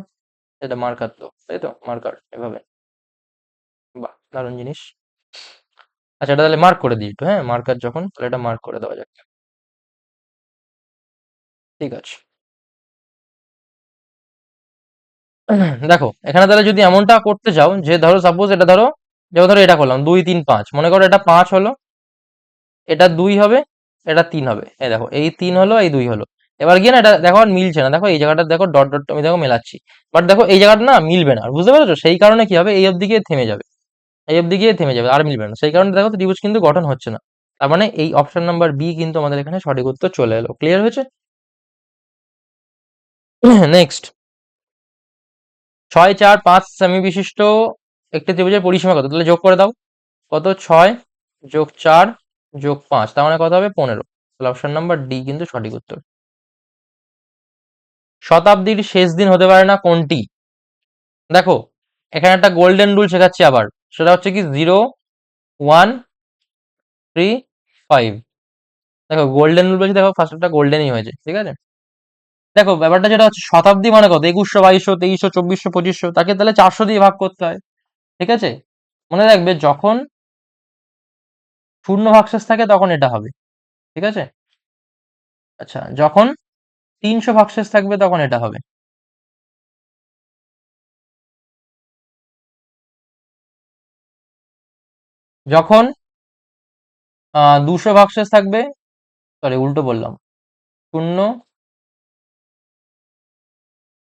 এটা মার্কার তো, তাই তো? মার্কার এভাবে, বাহ, দারুণ জিনিস। আচ্ছা, এটা তাহলে মার্ক করে দিই একটু, হ্যাঁ? মার্কার যখন, তাহলে এটা মার্ক করে দেওয়া যাক। ঠিক আছে। দেখো, এখানে তাহলে যদি এমনটা করতে চাও যে ধরো সাপোজ এটা ধরো, যেমন ধরো এটা করলাম 2 3 5, মনে করো এটা 5 হলো, এটা 2 হবে, এটা 3 হবে। এই দেখো, এই 3 হলো, এই 2 হলো। এবার গিয়ে না এটা দেখো আর মিলছে না। দেখো এই জায়গাটা দেখো, ডট ডট আমি দেখো মেলাচ্ছি, বাট দেখো এই জায়গাটা না মিলবে না। বুঝতে পেরেছো? সেই কারণে কি হবে, এই অবধি গিয়ে থেমে যাবে, এই অবধি গিয়ে থেমে যাবে, আর মিলবে না। সেই কারণে দেখো ত্রিভুজ কিন্তু গঠন হচ্ছে না। তার মানে এই অপশন নাম্বার বি কিন্তু আমাদের এখানে সঠিক উত্তর চলে এলো। ক্লিয়ার হয়েছে? নেক্সট, 6 4 5 সেমি বিশিষ্ট একটি ত্রিভুজের পরিসীমা কত? তাহলে যোগ করে দাও। কত? 6 + 4 + 5, তার মানে কত হবে? 15। তাহলে অপশন নাম্বার ডি কিন্তু সঠিক উত্তর। শতাব্দীর শেষ দিন হতে পারে না কোনটি? দেখো, এখানে একটা গোল্ডেন রুল শেখাচ্ছি আবার। সেটা হচ্ছে কি 0 1 3 5। দেখো গোল্ডেন রুল বলছি, দেখো ফার্স্ট একটা গোল্ডেনই হয়েছে, ঠিক আছে? দেখো ব্যাপারটা যেটা হচ্ছে, শতাব্দী মানে কত? 2100 2200 2300 2400, তাকে তাহলে 400 দিয়ে ভাগ করতে হয়, ঠিক আছে? মনে রাখবে যখন শূন্য ভাগশেষ থাকে তখন এটা হবে, ঠিক আছে? আচ্ছা, যখন 300 ভাগশেষ থাকবে তখন এটা হবে। যখন 200 ভাগশেষ থাকবে, সরি উল্টো বললাম, শূন্য,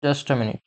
জাস্ট আ মিনিট।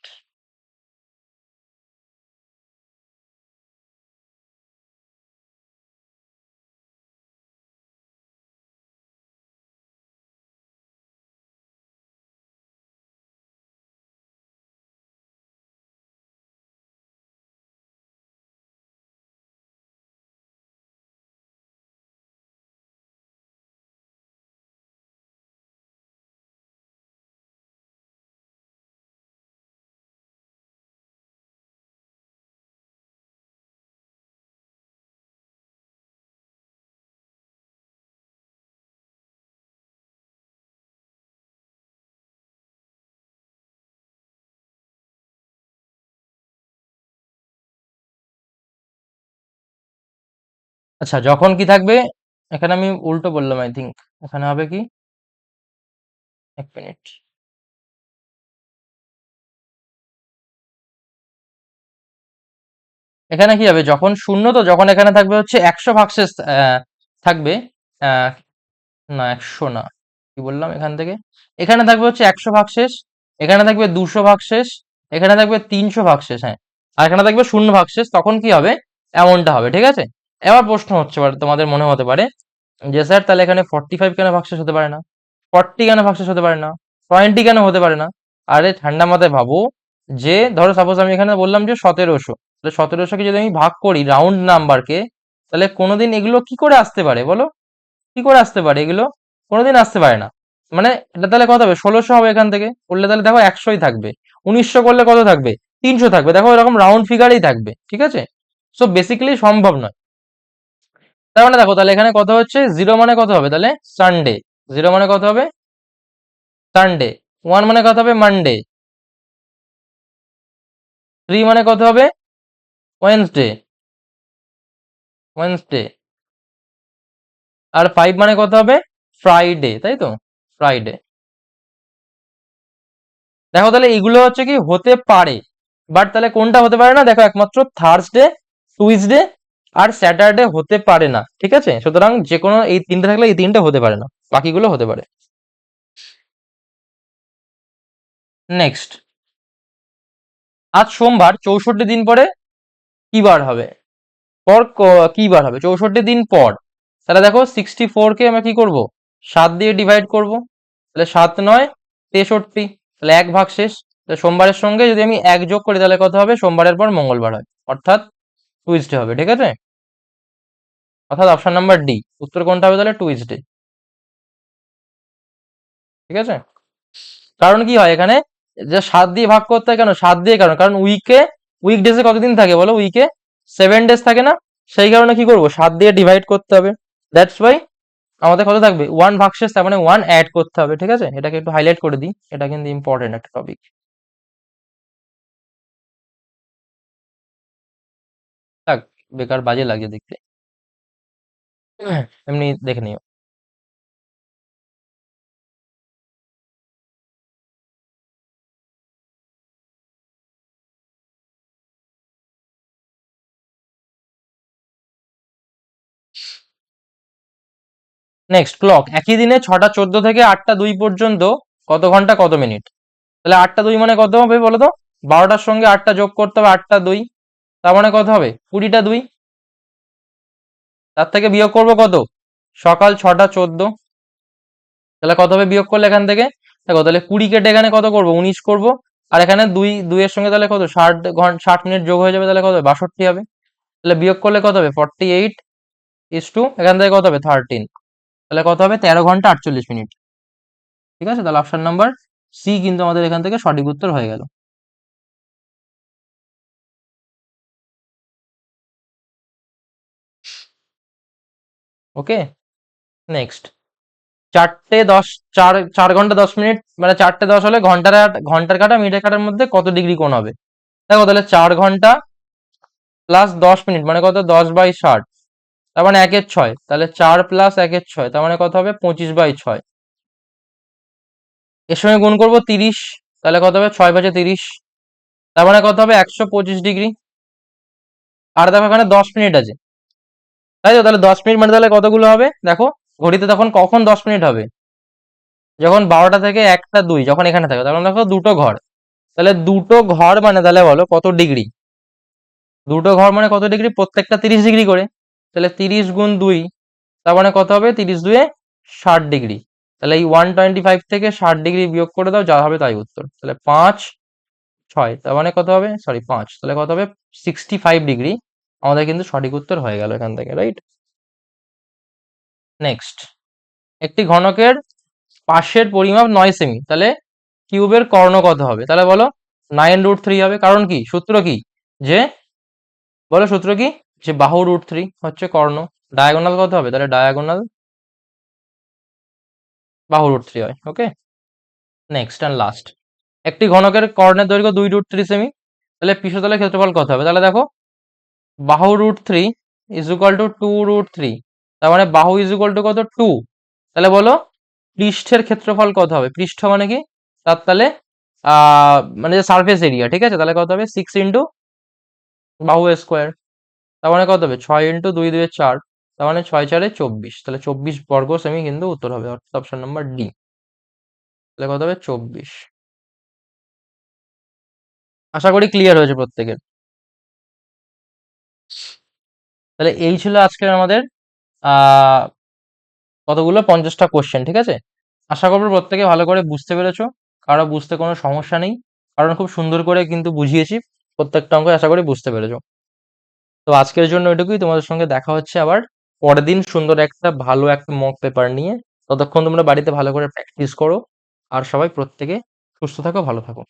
আচ্ছা, যখন কি থাকবে, এখানে আমি উল্টো বললাম আই থিঙ্ক। এখানে হবে কি, এক মিনিট, এখানে কি হবে যখন শূন্য, তো যখন এখানে থাকবে হচ্ছে 100 ভাগশেষ থাকবে, আহ, না 100 না, কি বললাম এখান থেকে, এখানে থাকবে হচ্ছে 100 ভাগশেষ, এখানে থাকবে 200 ভাগশেষ, এখানে থাকবে 300 ভাগশেষ, হ্যাঁ, আর এখানে থাকবে শূন্য ভাগশেষ, তখন কি হবে, এমনটা হবে, ঠিক আছে। এবার প্রশ্ন হচ্ছে পারে, তোমাদের মনে হতে পারে যে স্যার তাহলে এখানে 45 কেন ভাগশেষ হতে পারে না, 40 কেন ভাগশেষ হতে পারে না, 20 কেন হতে পারে না। আরে ঠান্ডা মাথায় ভাবো, যে ধরো সাপোজ আমি এখানে বললাম যে 1700, তাহলে 1700 কে যদি আমি ভাগ করি রাউন্ড নাম্বারকে, তাহলে কোনোদিন এগুলো কি করে আসতে পারে বলো, কি করে আসতে পারে এগুলো, কোনোদিন আসতে পারে না। মানে এটা তাহলে কত হবে, 1600 হবে, এখান থেকে করলে তাহলে দেখো 100ই থাকবে, 1900 করলে কত থাকবে, 300 থাকবে, দেখো এরকম রাউন্ড ফিগারেই থাকবে, ঠিক আছে। সো বেসিক্যালি সম্ভব নয়। তার মানে দেখো তাহলে এখানে কত হচ্ছে, জিরো মানে কত হবে তাহলে সানডে, জিরো মানে কত হবে সানডে, ওয়ান মানে কত হবে মানডে, থ্রি মানে কত হবে ওয়েনসডে, ওয়েনসডে, আর ফাইভ মানে কত হবে ফ্রাইডে, তাই তো, ফ্রাইডে। দেখো তাহলে এগুলো হচ্ছে কি হতে পারে, বাট তাহলে কোনটা হতে পারে না, দেখো একমাত্র থার্সডে, টুইসডে আর স্যাটারডে হতে পারে না, ঠিক আছে। সুতরাং যে কোনো এই তিনটে থাকলে এই তিনটে হতে পারে না, বাকিগুলো হতে পারে। নেক্সট, আজ সোমবার, 64 দিন পরে কি বার হবে, কি বার হবে 64 দিন পর, তাহলে দেখো 64 কে আমরা কি করব, 7 দিয়ে ডিভাইড করব, তাহলে 7 9 63, তাহলে এক ভাগ শেষ। তাহলে সোমবারের সঙ্গে যদি আমি এক যোগ করি তাহলে কত হবে, সোমবারের পর মঙ্গলবার হয়, অর্থাৎ টুইসডে হবে, ঠিক আছে। অর্থাৎ অপশন নাম্বার ডি, উত্তর কোনটা হবে তাহলে টুইসডে, ঠিক আছে। কারণ কি হয় এখানে, যে 7 দিয়ে ভাগ করতে হয় কেন, 7 দিয়ে কারণ, কারণ উইকডেজে কতদিন থাকে বলো, উইকে 7 ডেজ থাকে না, সেই কারণে কি করব, 7 দিয়ে ডিভাইড করতে হবে, দ্যাটস ওয়াই আমাদের কত থাকবে, ওয়ান ভাগশেষ, তার মানে ওয়ান অ্যাড করতে হবে, ঠিক আছে। এটাকে একটু হাইলাইট করে দিই, এটা কিন্তু ইম্পর্টেন্ট একটা টপিক। থাক, বেকার বাজে লাগে দেখতে, এমনি দেখে নিও। নেক্সট, ক্লক একই দিনে 6টা 14 থেকে 8টা 2 পর্যন্ত কত ঘন্টা কত মিনিট, তাহলে 8টা 2 মানে কত হবে বলো তো, 12টার সঙ্গে 8টা যোগ করতে হবে, 8টা 2, তার মানে কত হবে 20টা 2, তার থেকে বিয়োগ করবো কত, সকাল 6টা 14, তাহলে কত হবে বিয়োগ করলে এখান থেকে, দেখো তাহলে 20 কেটে এখানে কত করব, 19 করব, আর এখানে দুই দুইয়ের সঙ্গে তাহলে কত 60 ঘন্টা 60 মিনিট যোগ হয়ে যাবে, তাহলে কত হবে 62 হবে, তাহলে বিয়োগ করলে কত হবে 48 এখান থেকে কত হবে 13, তাহলে কত হবে 13 ঘন্টা 48 মিনিট, ঠিক আছে। তাহলে অপশন নাম্বার সি কিন্তু আমাদের এখান থেকে সঠিক উত্তর হয়ে গেল। ওকে, নেক্সট, 4টে 10, 4 4 ঘন্টা 10 মিনিট, মানে 4টে 10 হলে ঘন্টার কাটা মিনিটের কাটার মধ্যে কত ডিগ্রি কোণ হবে, দেখো তাহলে 4 ঘন্টা প্লাস 10 মিনিট মানে কত, 10/60, তার মানে 1/6, তাহলে 4 প্লাস 1/6, তার মানে কত হবে 25/6, এর সঙ্গে গুণ করবো 30, তাহলে কত হবে 6 5 30, তার মানে কত হবে 125 ডিগ্রি, আর দেখো এখানে 10 মিনিট আছে, তাই তো, তাহলে 10 মিনিট মানে তাহলে কতগুলো হবে দেখো, ঘড়িতে তখন কখন 10 মিনিট হবে, যখন 12টা থেকে 1টা 2, যখন এখানে থাকে তখন দেখো দুটো ঘর, তাহলে দুটো ঘর মানে তাহলে বলো কত ডিগ্রি, দুটো ঘর মানে কত ডিগ্রি, প্রত্যেকটা 30 ডিগ্রি করে, তাহলে 30 গুণ 2, তার মানে কত হবে 30 2 60 ডিগ্রি, তাহলে এই 125 থেকে 60 ডিগ্রি বিয়োগ করে দাও, যা হবে তাই উত্তর, তাহলে 5 6, তার মানে কত হবে, সরি 5, তাহলে কত হবে 65 ডিগ্রি, আমাদের কিন্তু সঠিক উত্তর হয়ে গেল এখান থেকে, রাইট। নেক্সট, একটি ঘনকের পাশের পরিমাপ 9 সেমি, তাহলে কিউবের কর্ণ কত হবে, তাহলে বলো 9√3 হবে, কারণ কি, সূত্র কি, যে বলো সূত্র কি, যে বাহু √3 হচ্ছে কর্ণ, ডায়াগোনাল কত হবে, তাহলে ডায়াগোনাল বাহু √3 হয়, ওকে। নেক্সট অ্যান্ড লাস্ট, একটি ঘনকের কর্ণের দৈর্ঘ্য 2√3 সেমি, তাহলে পৃষ্ঠতলের ক্ষেত্রফল কত হবে, তাহলে দেখো বাহু √3 ইজ ইকুয়াল টু 2√3। তার মানে বাহু ইজ ইকুয়াল টু কত? 2। তাহলে বলো পৃষ্ঠের ক্ষেত্রফল কত হবে? পৃষ্ঠ মানে কি? তার তাহলে মানে যে সারফেস এরিয়া, ঠিক আছে, তাহলে কত হবে? 6 ইন্টু বাহু স্কোয়ার। তার মানে কত হবে? 6 ইন্টু 2 2 4। তার মানে 6 4 24। তাহলে 24 বর্গ সেমি কিন্তু উত্তর হবে, অর্থাৎ অপশন নাম্বার ডি। তাহলে কত হবে? 24। আশা করি ক্লিয়ার হয়েছে প্রত্যেকের। তাহলে এই ছিল আজকের আমাদের আহ কতগুলো 50টা কোশ্চেন, ঠিক আছে। আশা করবো প্রত্যেকে ভালো করে বুঝতে পেরেছো, কারো বুঝতে কোনো সমস্যা নেই, কারণ খুব সুন্দর করে কিন্তু বুঝিয়েছি। প্রত্যেকটা অঙ্ক আশা করি বুঝতে পেরেছো। তো আজকের জন্য এটুকুই। তোমাদের সঙ্গে দেখা হচ্ছে আবার পরের দিন সুন্দর একটা ভালো একটা মক পেপার নিয়ে। ততক্ষণ তোমরা বাড়িতে ভালো করে প্র্যাকটিস করো। আর সবাই প্রত্যেকে সুস্থ থাকো, ভালো থাকো।